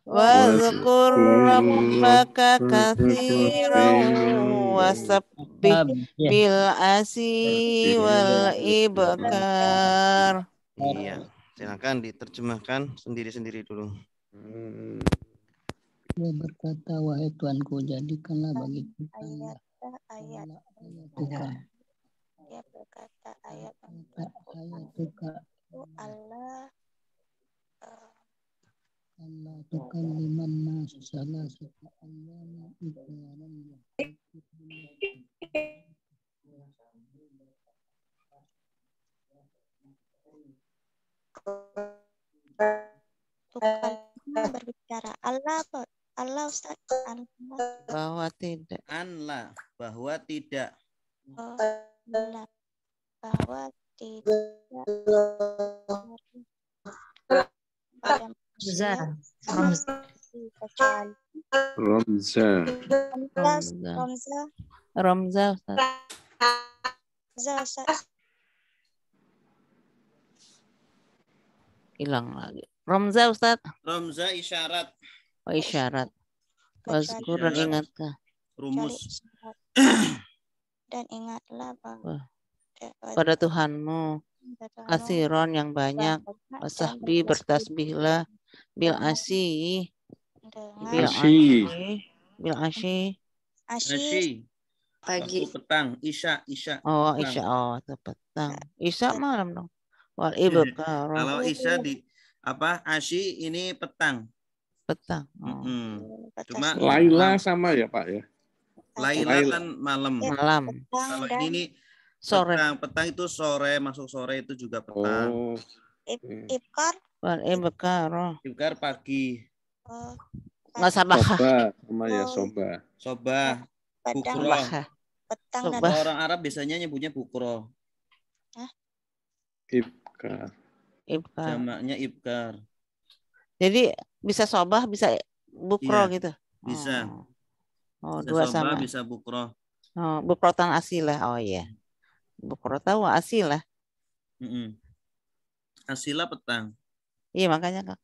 واذكر ربك كثيرا وسبح بالعشي والإبكار. Iya, silakan diterjemahkan sendiri-sendiri dulu. Dia berkata, wahai Tuanku, jadikanlah bagi kita ayat. Dia berkata ayatuka Allah tukalliman nas salasata ayyamin illa berbicara Allah Ustaz. Bahwa tidak. Bahwa tidak. Bahwa tidak. Ramza. Hilang lagi. Ramza Ustaz. Ramza isyarat. Isyarat. Wazkur dan ingatkah. Rumus. Dan ingatlah bahwa Pada Tuhanmu kasiron yang banyak, wasahbi bertasbihlah bil asyi bil Asyi. asyi bil asyi. Asyi. Pagi. Waktu petang. Isya. Oh Petang. isya, oh itu petang. Isya malam dong. Wal ibkar Kalau isya di apa? Asyi ini petang. petang. Oh. Cuma Laila sama ya Pak ya? Laila kan malam. Malam. Kalau ini Sore. petang itu sore, masuk sore itu juga petang. Oh. Ibkar. Wal ibkar. Ibkar pagi. Nggak sabah. Soba sama ya soba. Sobah. Padang. Bukroh. Petang dan Sobah. Kalau orang Arab biasanya nyebutnya bukroh. Ibkar. Ibkar. Jamaknya ibkar. Jadi bisa sobah, bisa bukro Iya, gitu. Bisa. Oh, Bisa dua sobah, sama. bisa bukroh. Oh, bukrotan asilah. Oh iya. Bukrotan wa asilah. Asila petang. Iya makanya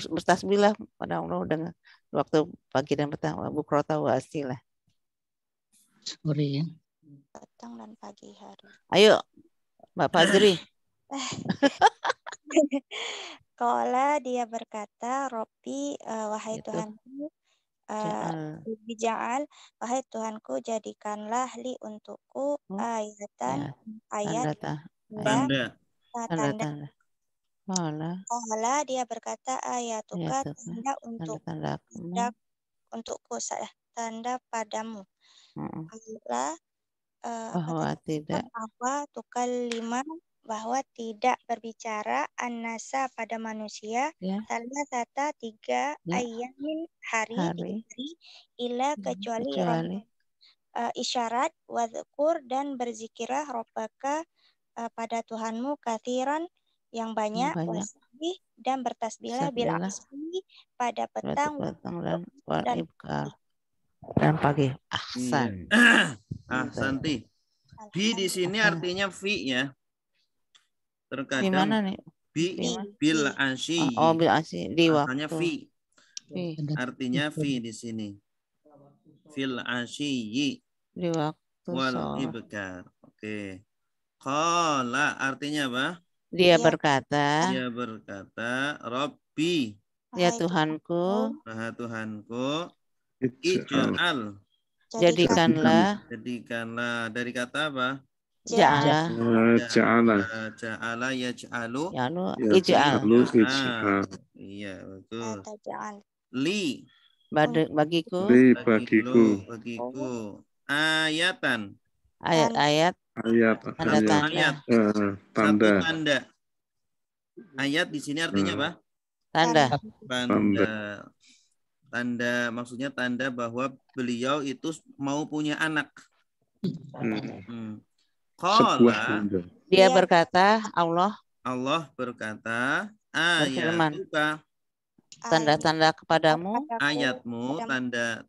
bertasbihlah pada Allah dengan waktu pagi dan petang. Bukrotan wa asilah. Sore ya. petang dan pagi hari. Ayo, Mbak Fajri. Qala dia berkata, Robbi, wahai Itu. Tuhanku, Ja'al. wahai Tuhanku, jadikanlah li untukku ayatan, ayat, Tanda. Tanda. Qala dia berkata, ayatuka, tanda untukku, tanda padamu. Allah, Bahwa tidak. bahwa tukal lima, bahwa tidak berbicara an-nasa pada manusia, salah satu 3 ayamin hari ila kecuali isyarat wadhkur dan berzikirah robbaka pada Tuhanmu kathiran yang banyak wasbih dan bertasbihlah bil asbi pada petang dan ibkar dan pagi. Ahsan. Ahsanti. Bi di sini artinya fi ya. Terkadang di mana nih? Bil asyi. Oh, bil asyi di asalnya waktu. Artinya fi di sini. Fil asyi. Di waktu Wal ibkar. Oke. Qala artinya apa? Dia berkata. Dia berkata, Rabbi. Ya Tuhanku. Maha Tuhanku. Ij'al. Jadikanlah. Dari kata apa? Ja'ala. Ja'ala yaj'alu. Ij'al. Iya, betul. Li. Bagiku. Bagiku. Ayatan. Ayat. Tanda. Ayat di sini artinya apa? Tanda maksudnya tanda bahwa beliau itu mau punya anak. Qala dia berkata, Allah berkata, ayatuka, tanda-tanda kepadamu, ayatmu, tanda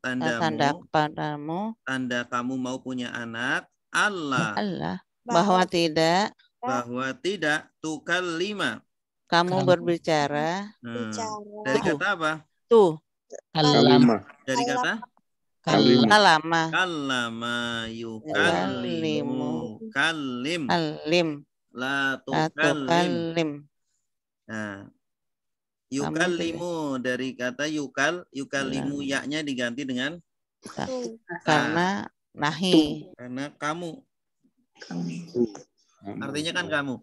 kepadamu, tanda kamu mau punya anak, Allah bahwa tidak tukal lima, kamu berbicara. Dari kata apa? Kalima. Dari kata? Kalama. Yukallimu. Kallim. La tukallim. Nah, yukallimu dari kata yukallimu yaknya diganti dengan karena nahi. Karena kamu. Artinya kan kamu.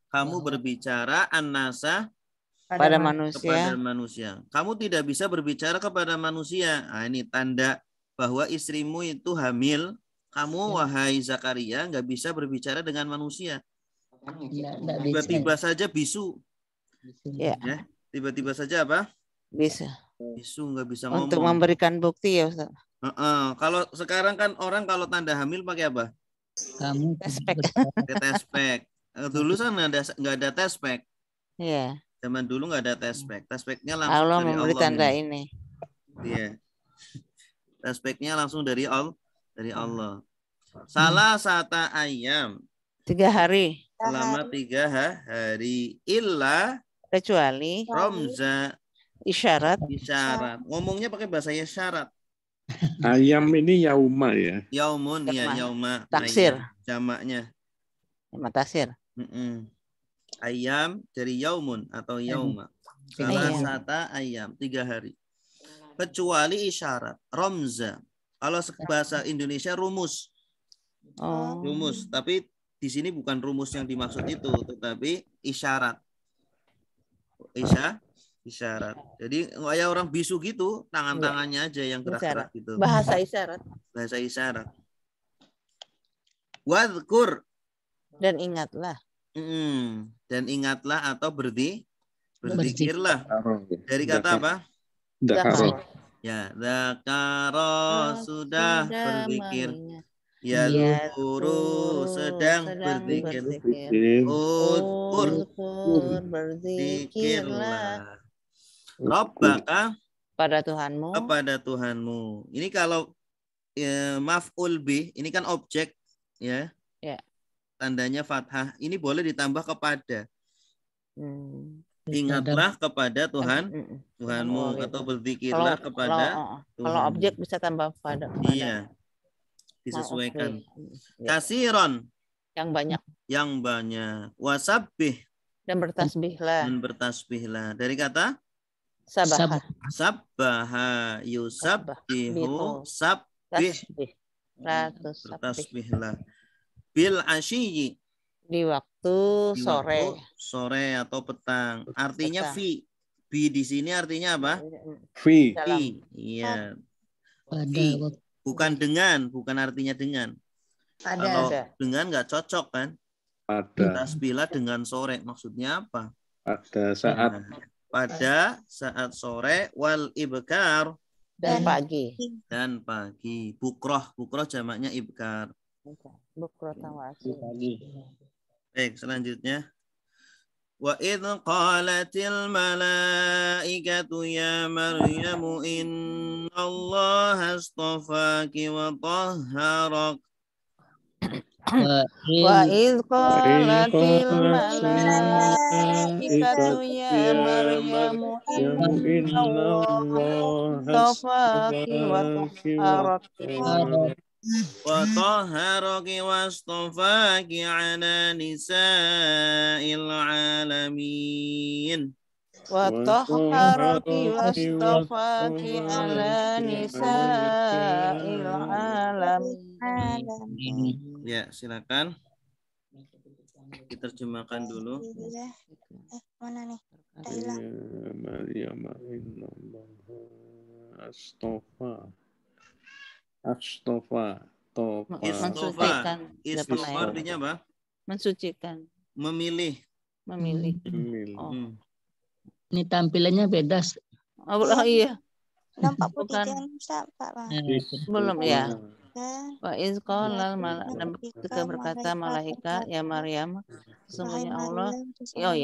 Kamu berbicara an-nasa kepada manusia. Kamu tidak bisa berbicara kepada manusia. Nah, ini tanda bahwa istrimu itu hamil. Kamu, wahai Zakaria, nggak bisa berbicara dengan manusia. Tiba-tiba saja bisu. Ya. Tiba-tiba saja apa? Bisu, nggak bisa ngomong. Untuk memberikan bukti ya Ustaz. Kalau sekarang kan orang kalau tanda hamil pakai apa? Tespek. Dulu kan nggak ada tespek. Iya. Zaman dulu nggak ada tespek. Tespeknya langsung Allah dari memberi Allah tanda ini. Iya. Tespeknya langsung dari Allah. Salah satu ayam. 3 hari. Selama 3 hari. Illa kecuali Romza Isyarat. Isyarat. Ngomongnya pakai bahasa isyarat. Ayam ini yauma ya. Yaumun ya, yauma. Taksir. Jamaknya. Taksir. Ayam dari yaumun atau yauma. Salah sata ayam, 3 hari. Kecuali isyarat. Romza. Kalau bahasa Indonesia rumus. Rumus. Tapi di sini bukan rumus yang dimaksud itu, tetapi isyarat. Isyarat. Jadi kayak orang bisu gitu, tangan-tangannya aja yang gerak-gerak gitu. Bahasa isyarat. Bahasa isyarat. Wadhkur. Dan ingatlah. Dan ingatlah atau berzikirlah. Dari kata apa? Dzakaro. Ya, dzakaro sudah berzikir. Ya guru sedang berzikir. Berzikirlah. Rabbaka kepada Tuhanmu. Ini kalau maf'ul bih, ini kan objek ya. Tandanya fathah. Ini boleh ditambah kepada. Ingatlah kepada Tuhanmu atau berzikirlah kepada Tuhan. Kalau objek bisa tambah pada. Iya. Disesuaikan. Kasiron. Yang banyak. Wasabbih. Dan bertasbihlah. Dari kata? Sabbaha yusabbihu sabbih. Bertasbihlah. Bil asyiyi. Di waktu sore atau petang. Artinya fi. Bi di sini artinya apa? Fi. Iya. Bukan dengan, bukan artinya dengan. Kalau dengan nggak cocok kan? Tasbihlah dengan sore. Maksudnya apa? Pada saat sore wal ibkar dan pagi. Bukroh jamaknya ibkar. Bukroh tawasi. Baik, selanjutnya. Wa idh qalatil malaikatu ya Maryamu innallaha astafaki wa tahharak. Wa idh qalatil malaikatu ya Maryamu innallaha astafaki wa tahharak. وطهرك واصطفاك على نساء العالمين وطهرك واصطفاك على نساء العالمين. Ya, silakan. Diterjemahkan dulu. Mana nih? Astofa. Istighfar artinya apa? Mensucikan. Memilih. Ini tampilannya beda. Oh iya. Nampak putih Pak. Belum ya. Wa iz qala ketika berkata malaikat ya Maryam, sesungguhnya Allah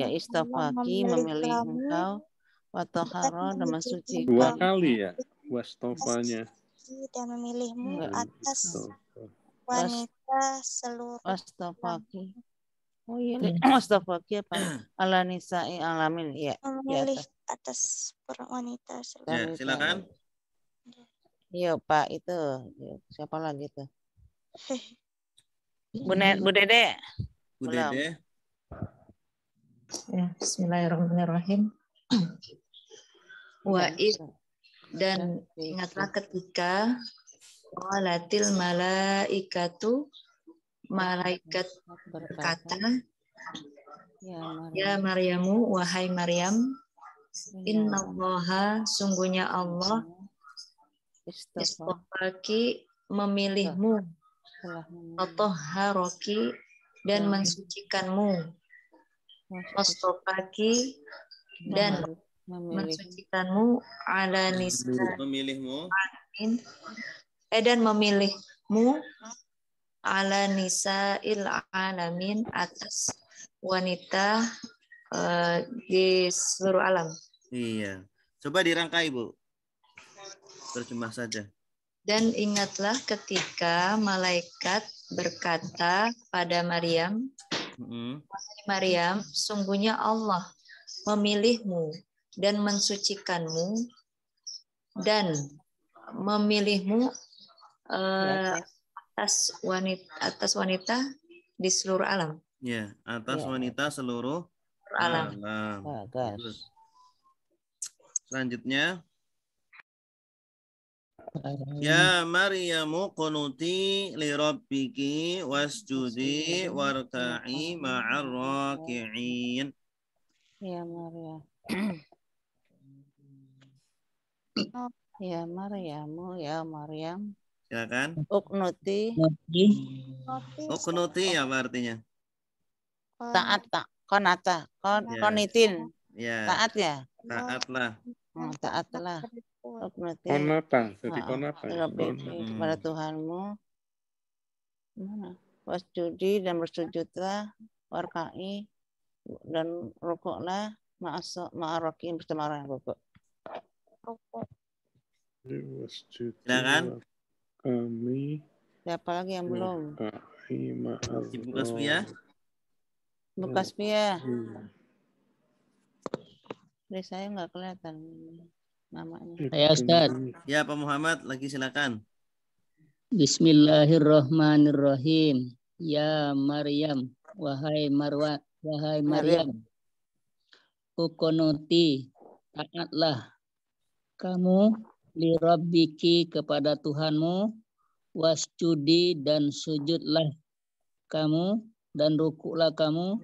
istafaki memilih engkau wa tahara dan mensucikan. 2 kali ya wastofanya. Dan memilihmu atas wanita seluruh. Wastafaki. Oh iya, wastafaki apa? Ala nisa'i alamin ya. Memilih atas wanita seluruh. Ya, silakan. Iya Pak itu. Siapa lagi tuh? Bu Dede. Bu Dede. Ya, bismillahirrahmanirrahim. Dan ingatlah ketika qalatil malaikatu, malaikat berkata, ya Maryamu, wahai Maryam, innallaha, sungguhnya Allah, istafaki, memilihmu, watahharaki, dan mensucikanmu, wastafaki, dan mensucikanmu ala nisa dan memilihmu ala nisa'il alamin atas wanita di seluruh alam. Iya. Coba dirangkai, Bu. Terjemah saja. Dan ingatlah ketika malaikat berkata pada Maryam, Maryam, sungguhnya Allah memilihmu dan mensucikanmu dan memilihmu atas wanita di seluruh alam. Ya, atas wanita seluruh Alam. Bagus. Selanjutnya, ya Maryamu qunuti li rabbiki wasjudi warka'i ma'ar raki'in. Ya Maryam. Ya Maryamu, ya Maryam. Silakan. Uknuti. Uknuti apa artinya? Taat, konata, konitin. Ya. Taat ya? Taatlah. Taatlah. Uknuti. Konata, jadi konata. Kepada Tuhanmu. Mana? Wasjudi dan bersujudlah, warka'i dan rukuklah, ma'arokin bersama orang rukuk. Silakan. Kami. Siapa lagi yang belum? Ibu Kasbia. Ibu Kasbia. Dari saya nggak kelihatan namanya. Ya Ustaz. Ya Pak Muhammad, lagi silakan. Bismillahirrahmanirrahim. Ya Maryam, wahai Maryam, uqnuti, taatlah kamu li rabbiki kepada Tuhanmu, wasjudi dan sujudlah kamu dan rukuklah kamu.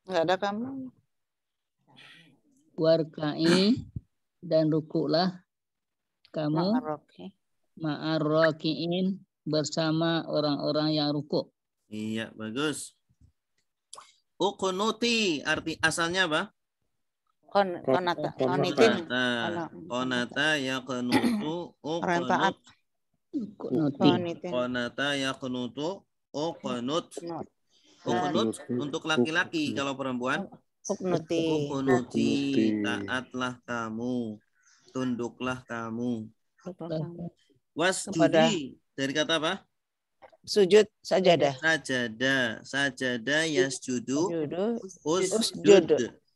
Enggak ada kamu. Warka'i dan rukuklah kamu ma'arraki'in bersama orang-orang yang rukuk. Iya, bagus. Uqnuti arti asalnya apa? Konata. Konata ya kenutu uqnut. Konata ya kenutu uqnut. Uqnut untuk laki-laki, kalau perempuan Uqnuti, taatlah kamu, tunduklah kamu. Wasjudi dari kata apa? Sujud, sajadah. Sajadah yasjudu, usjud.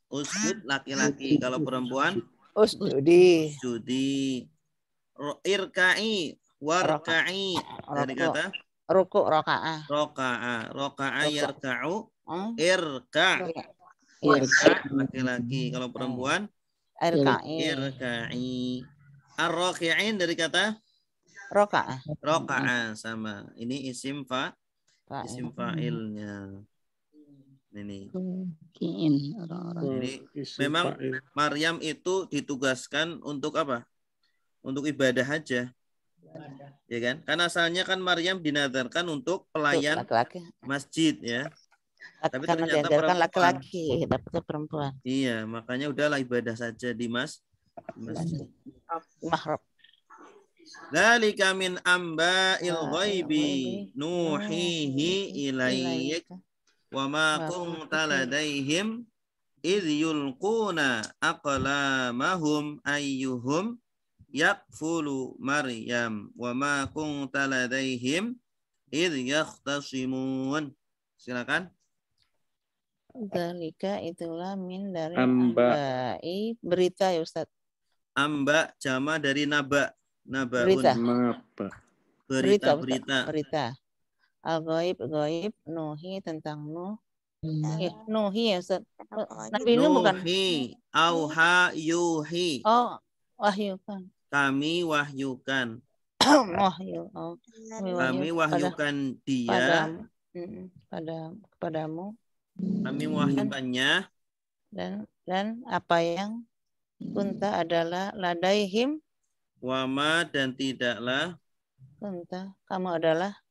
Usjud laki-laki, kalau perempuan usjudi. Irka'i, warka'i dari kata rukuk, roka'ah. Roka'ah yarka'u, irka'. Laki-laki, kalau perempuan irka'i. Ar-raki'in dari kata roka'ah sama. Ini isim fa'ilnya. Ini. Jadi memang Maryam itu ditugaskan untuk apa? Untuk ibadah aja. Ya kan? Karena asalnya kan Maryam dinadarkan untuk pelayan masjid ya. Tapi karena ternyata diajarkan laki-laki, dapatnya perempuan. Iya, makanya udahlah ibadah saja di masjid. Mahrab. Dzalika min amba'il ghaibi nuhihi ilaik wa ma kunta ladaihim idh yulquna aqlamahum ayyuhum yakfulu Maryam wa ma kunta ladaihim idh yakhtasimun. Silakan. Dzalika itulah min dari amba'i berita ya Ustaz. Amba jama dari naba. Nabaun. Berita. Al-ghaib nuhi tentang Nuh. Nuhi ya Ustaz. Nabi Nuh bukan. Nuhi, auha yuhi. Oh, wahyukan. Kami wahyukan. Wahyu. Oh. Kami wahyukan dia kepadamu. Kami wahyukannya. Dan apa yang kunta adalah ladaihim. Wama dan tidaklah. Kunta, kamu adalah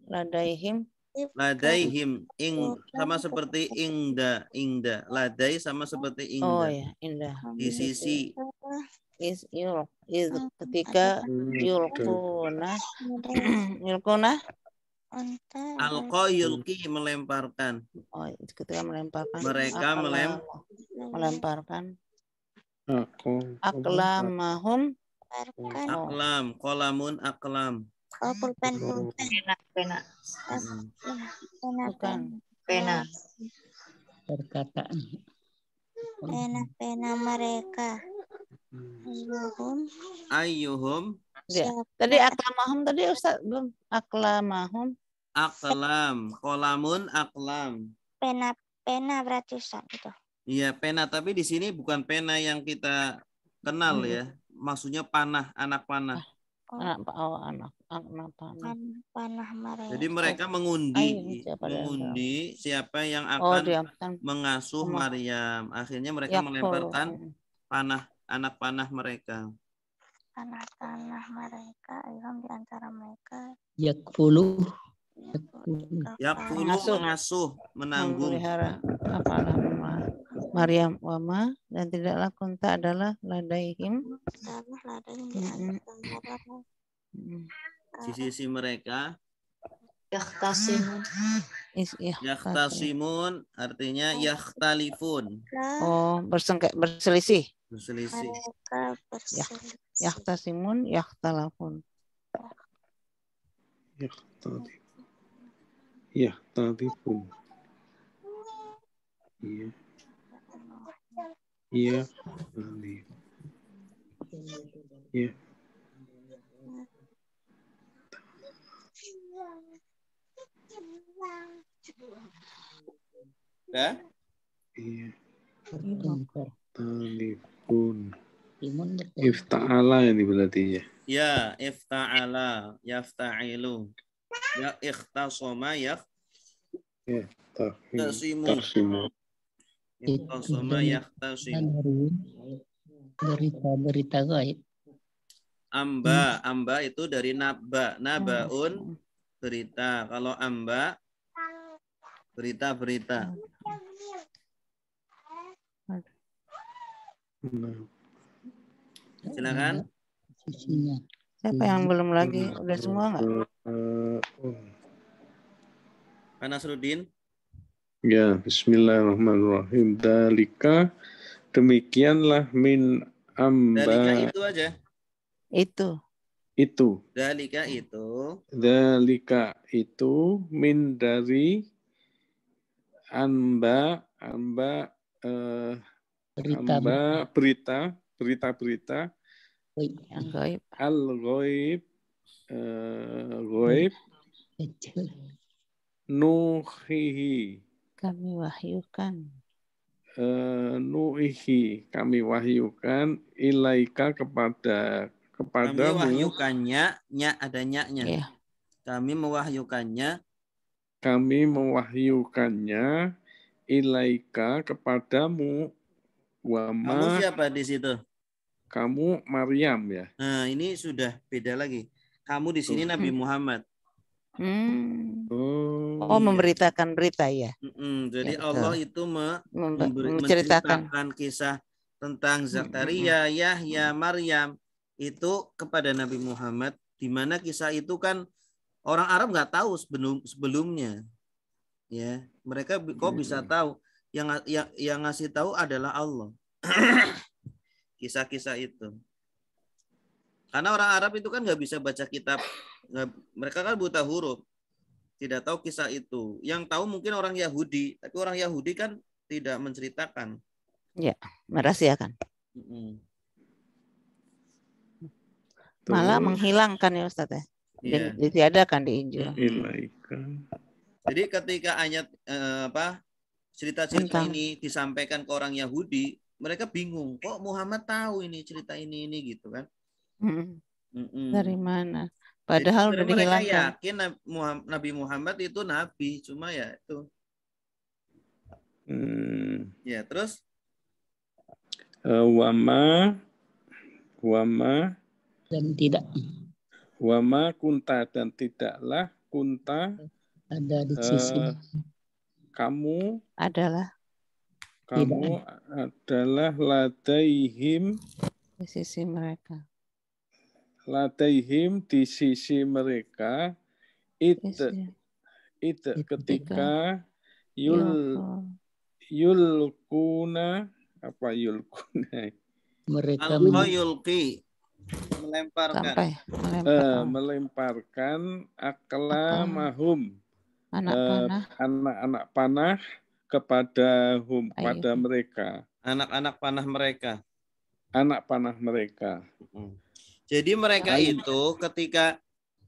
ladaihim. Ladaihim sama seperti ingda. Ladai sama seperti ingda. Oh ya, indah. Di sisi. Ketika yulkuna. Alqa yulki melemparkan. Oh, ketika melemparkan. Mereka melemparkan. Aklamahum. Aklam, kolamun aklam. Oh, pulpen. Pena. Bukan. Pena. Perkataan. pena-pena mereka. Ayyuhum. Tadi aklamahum tadi Ustaz belum aklamahum. Aklam, kolamun aklam. Pena berarti Ustaz itu. Iya, pena, tapi di sini bukan pena yang kita kenal ya. Maksudnya panah, anak panah. Anak panah. Panah mereka. Jadi mereka mengundi siapa yang akan mengasuh Maryam. Akhirnya mereka melemparkan panah, anak panah mereka. Panah-panah mereka, ilham di antara mereka. Yakfulu. Mengasuh, menanggung. Memelihara apalah Maryam wama, dan tidaklah kunta adalah ladaihim. Di sisi mereka. Yakhtasimun artinya yakhtalifun. Oh, berselisih. Berselisih. Yakhtasimun, yakhtalafun. Yakhtalifun. Iya. Iya. Iya. Ya? Iya. Talifun. Ifta'ala ini berarti ya. Ya, ifta'ala, yafta'ilu. Ya ikhtasoma yahtasimu. Ikhtasoma yahtasimu. Berita gaib. Amba itu dari nabaun berita. Kalau amba berita. Silakan. Siapa yang belum lagi? Udah semua nggak? Pak Nasruddin. Ya, bismillahirrahmanirrahim. Dalika, demikianlah min amba. Dalika itu aja. Itu. Dalika itu min dari amba berita al-ghaib nuhihi kami wahyukan kami wahyukan ilaika kepadamu. Kami wahyukannya, ada nya-nya. Yeah. Kami mewahyukannya ilaika kepadamu. Kamu siapa di situ? Kamu Maryam ya. Nah, ini sudah beda lagi. Kamu di sini Nabi Muhammad. Memberitakan berita ya. Jadi ya, Allah itu menceritakan kisah tentang Zakaria, Yahya, Maryam itu kepada Nabi Muhammad, di mana kisah itu kan orang Arab nggak tahu sebelumnya. Ya, mereka kok bisa tahu? Yang ngasih tahu adalah Allah. Kisah-kisah itu. Karena orang Arab itu kan nggak bisa baca kitab, mereka kan buta huruf, tidak tahu kisah itu. Yang tahu mungkin orang Yahudi, tapi orang Yahudi kan tidak menceritakan. Ya, merahasiakan. Malah menghilangkan ya Ustaz ya. Yeah. Ditiadakan di Injil. Jadi ketika ayat cerita-cerita ini disampaikan ke orang Yahudi, mereka bingung, kok Muhammad tahu ini cerita ini gitu kan? Dari mana? Padahal udah dihilangkan. Mereka yakin Nabi Muhammad itu nabi, cuma ya itu. Ya, terus wama dan tidak. Wama kunta dan tidaklah kunta ada di sisi kamu adalah ladaihim di sisi mereka. Ladaihim di sisi mereka ketika yulkuna mereka melemparkan aklamahum anak-anak panah kepada mereka. Anak-anak panah mereka. Anak panah mereka. Jadi mereka itu ketika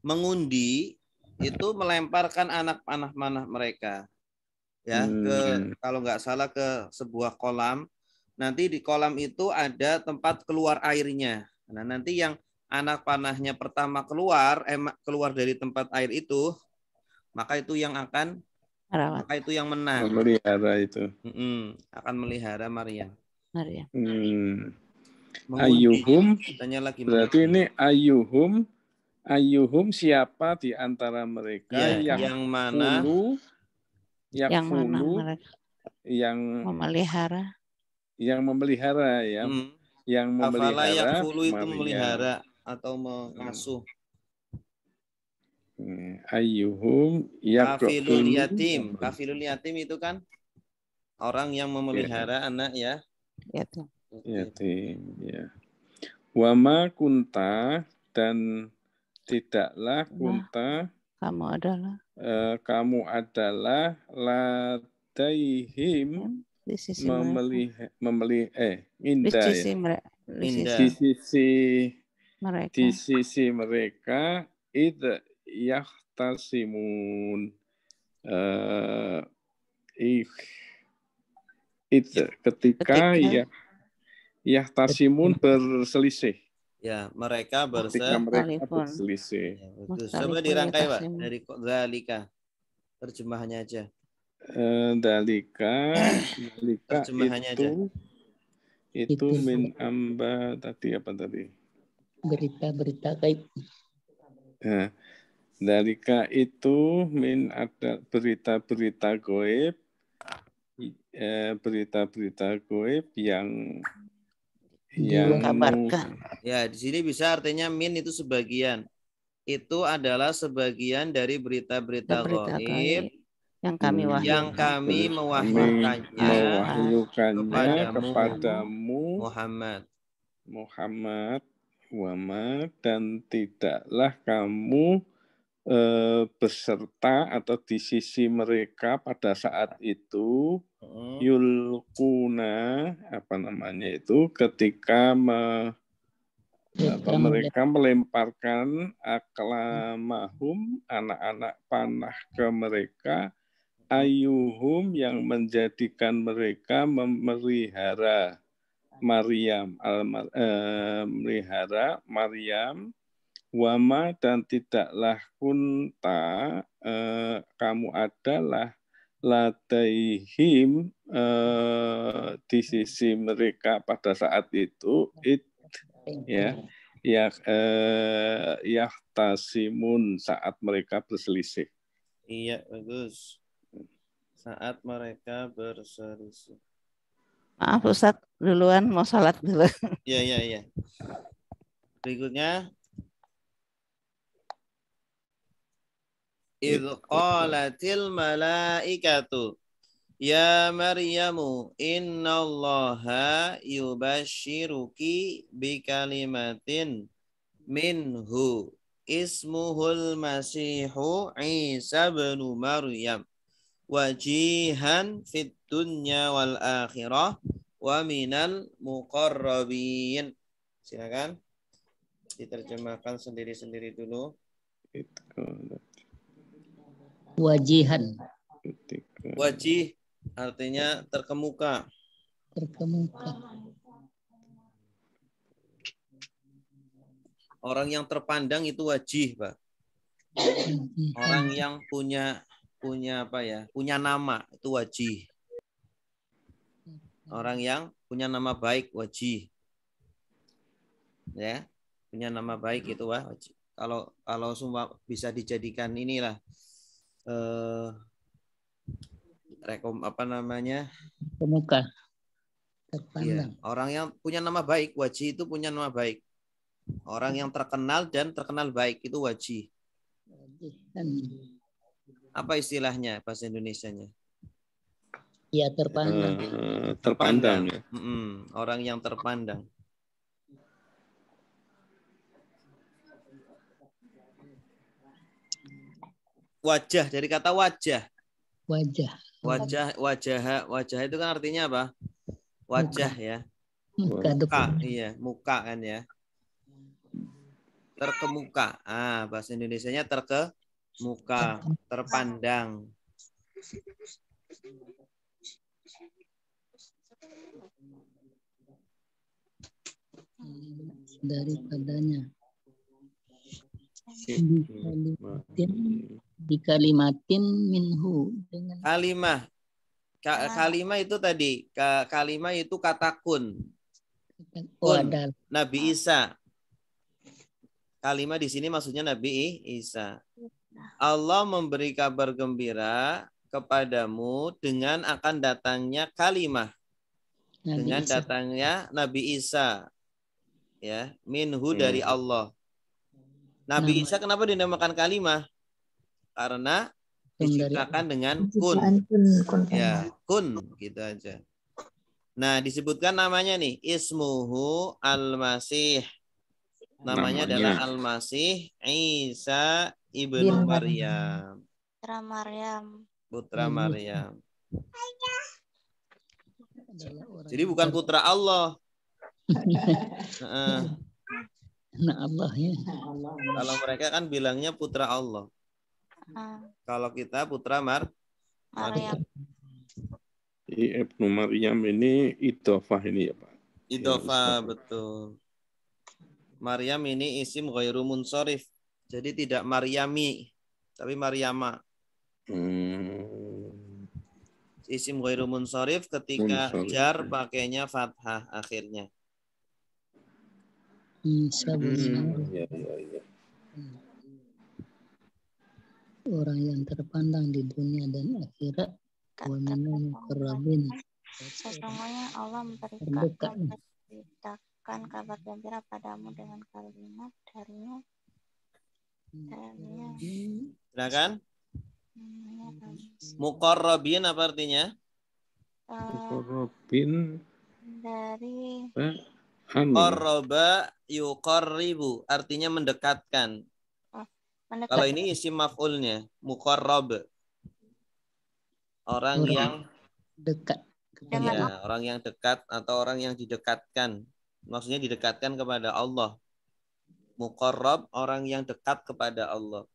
mengundi itu melemparkan anak panah mereka ya kalau nggak salah ke sebuah kolam. Nanti di kolam itu ada tempat keluar airnya. Nah, nanti yang anak panahnya pertama keluar dari tempat air itu, maka itu yang menang. Memelihara itu. Akan melihara Maryam. Ayyuhum, berarti mengundi. ini ayyuhum siapa di antara mereka ya, yang mana memelihara ya. Yang memelihara. Yang fulu itu memelihara atau mengasuh. Ayyuhum kafilul yatim. Kafilul yatim itu kan orang yang memelihara anak ya. Yatim ya. Wama kunta, dan tidaklah kunta kamu adalah ladaihim di sisi mereka id yahtasimun ketika yahtasimun berselisih. Ya, mereka berselisih. Ya, coba dirangkai, Pak, dari zalika. Terjemahannya aja. Dalika terjemahannya itu min amba tadi apa tadi? Berita-berita gaib. Nah, dalika itu min ada berita-berita gaib. Berita-berita gaib yang kabarkan. Ya, di sini bisa artinya min itu sebagian. Itu adalah sebagian dari berita-berita gaib yang kami mewahyukannya kepadamu Muhammad wama, dan tidaklah kamu beserta atau di sisi mereka pada saat itu yulkuna ketika mereka melemparkan aklamahum anak-anak panah ke mereka, ayyuhum yang menjadikan mereka memelihara Maryam, wama, dan tidaklah kunta kamu adalah ladaihim di sisi mereka pada saat itu yahtasimun saat mereka berselisih. Iya, bagus. Saat mereka berselisih. Maaf Ustaz, duluan mau salat dulu. Iya. Berikutnya idh qalatil malaikatu ya Maryamu innallaha yubashshiruki bikalimatin minhu ismuhul masihu Isa bin Maryam wajihan fid dunya wal akhirah wa minal muqarrabin. Silakan diterjemahkan sendiri-sendiri dulu. Wajihan. Wajih artinya terkemuka. Orang yang terpandang itu wajih, Pak. Orang yang punya nama itu wajih. Orang yang punya nama baik wajih. Ya, punya nama baik itu wajih. Kalau semua bisa dijadikan inilah pemuka ya, orang yang punya nama baik, wajih itu punya nama baik. Orang yang terkenal dan terkenal baik itu wajih. Apa istilahnya bahasa Indonesianya? Ya, terpandang. Terpandang. Orang yang terpandang. Wajah, dari kata wajah. Wajah Wajah itu kan artinya apa? Wajah ya. Muka, iya, muka kan ya. Terkemuka. Bahasa Indonesianya terkemuka, terpandang. Daripadanya. Dikalimatin minhu dengan kalimah itu tadi kalimah itu kata kun Nabi Isa. Kalimah di sini maksudnya Nabi Isa. Allah memberi kabar gembira kepadamu dengan akan datangnya kalimah, dengan datangnya Nabi Isa, ya, minhu dari Allah. Nabi Isa kenapa dinamakan kalimah? Karena diciptakan dengan kun. Ya, kun gitu aja. Nah, disebutkan namanya nih, ismuhu al-Masih. Namanya adalah Al-Masih Isa ibnu Maryam. Putra Maryam. Putra Maryam. Jadi bukan putra Allah. Nah, Allah ya. Kalau mereka kan bilangnya putra Allah. Kalau kita putra Maryam. Ibnu Maryam ini idhofah ini ya Pak. Idhofah, betul. Maryam ini isim ghairu munsharif. Jadi tidak Maryami, tapi Maryama. Isim ghairu munsharif ketika jar pakainya fathah akhirnya. Orang yang terpandang di dunia dan akhirat. Sesungguhnya Allah memberitakan kabar gembira padamu dengan kalimat darinya. Silakan. Muqarrabin apa artinya? Muqarrabin dari qarraba yuqarribu artinya mendekatkan. Kalau ini isim maf'ulnya, muqarrab. Orang yang dekat. Ya, orang yang dekat atau orang yang didekatkan. Maksudnya didekatkan kepada Allah. Muqarrab, orang yang dekat kepada Allah.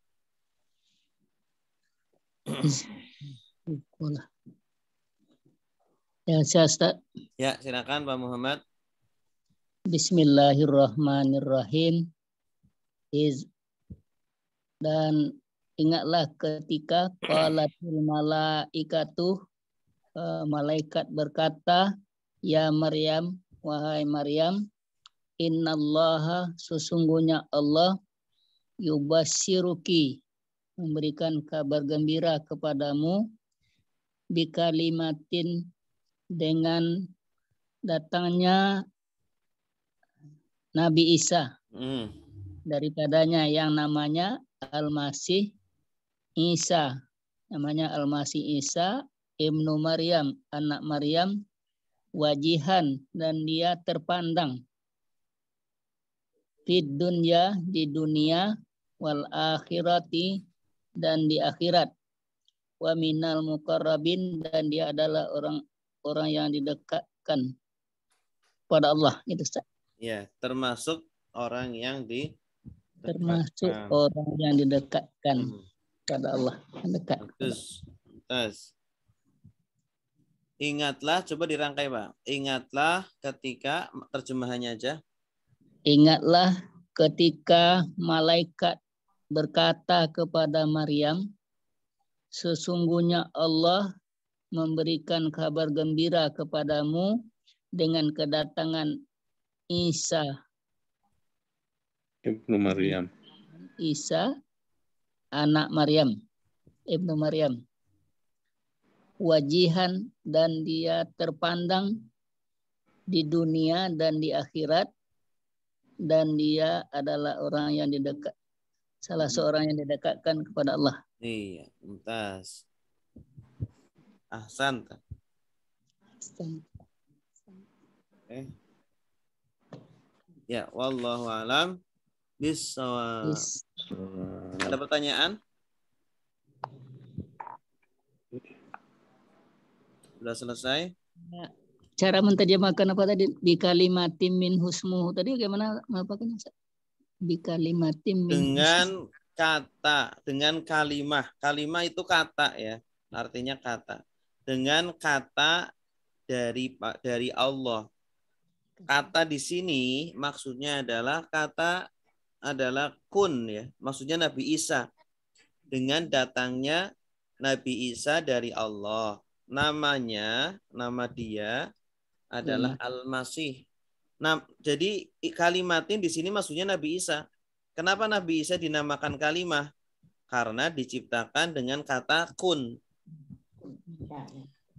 Ya, Ustaz. Ya, silakan Pak Muhammad. Bismillahirrahmanirrahim. Dan ingatlah ketika qalatil malaikatu, malaikat berkata, ya Maryam, wahai Maryam, innallaha, sesungguhnya Allah, yubassiruki, memberikan kabar gembira kepadamu, bikalimatin, dengan datangnya Nabi Isa, daripadanya yang namanya Al-Masih Isa, namanya Al-Masih Isa ibnu Maryam, anak Maryam, wajihan, dan dia terpandang fid dunya, di dunia, wal akhirati, dan di akhirat, wa minal muqarrabin, dan dia adalah orang yang didekatkan pada Allah. Itu Ustaz. Ya, termasuk orang yang didekatkan pada Allah. Mendekat. Bagus. Ingatlah, coba dirangkai Pak. Ingatlah ketika, terjemahannya aja. Ingatlah ketika malaikat berkata kepada Maryam, sesungguhnya Allah memberikan kabar gembira kepadamu dengan kedatangan Isa ibnu Maryam. Isa anak Maryam, ibnu Maryam, wajihan, dan dia terpandang di dunia dan di akhirat, dan dia adalah orang yang didekat, salah seorang yang didekatkan kepada Allah. Iya, mumtaz. Ahsan. Ya, wallahu alam bissawab. Ada pertanyaan? Sudah selesai? Ya. cara menterjemahkan apa tadi? Bikalimatim min husmuhu. Tadi bagaimana mengapakanya? Bikalimatim min dengan kata, dengan kalimah. Kalimah itu kata ya, artinya kata. Dengan kata dari Allah. Kata di sini maksudnya adalah kun ya. Maksudnya Nabi Isa. Dengan datangnya Nabi Isa dari Allah. Nama dia adalah Al-Masih. Nah, jadi kalimatin di sini maksudnya Nabi Isa. Kenapa Nabi Isa dinamakan kalimah? Karena diciptakan dengan kata kun.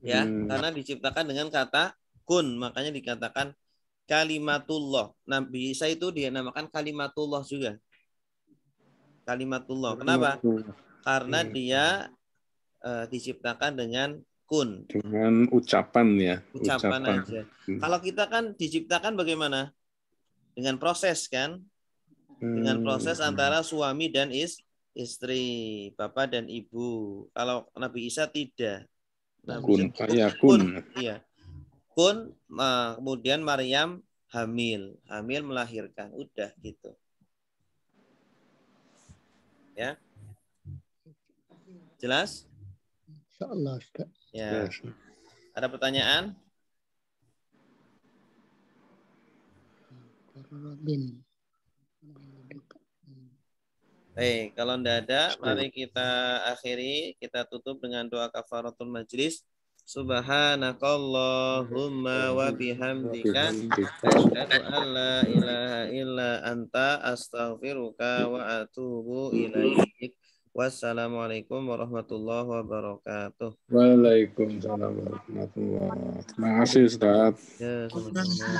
Ya, karena diciptakan dengan kata kun, makanya dikatakan kalimatullah. Nabi Isa itu dinamakan kalimatullah juga. Kalimatullah. Kenapa? Karena dia diciptakan dengan kun. Dengan ucapan ya. Ucapan aja. Kalau kita kan diciptakan bagaimana? Dengan proses kan? Dengan proses antara suami dan istri, bapak dan ibu. Kalau Nabi Isa tidak. Kun. Iya. Kun, kemudian Maryam hamil melahirkan. Udah gitu. Ya. Jelas? Insyaallah, Ustaz. Ya. Ada pertanyaan? Baik, kalau tidak ada, mari kita akhiri, kita tutup dengan doa kafaratul majlis. Subhanakallahumma wa bihamdika asyhadu an la ilaha illa anta astaghfiruka wa atubu ilaik. Wassalamualaikum warahmatullahi wabarakatuh. Waalaikumsalam warahmatullahi wabarakatuh. Terima kasih Ustaz. Ya, sama-sama.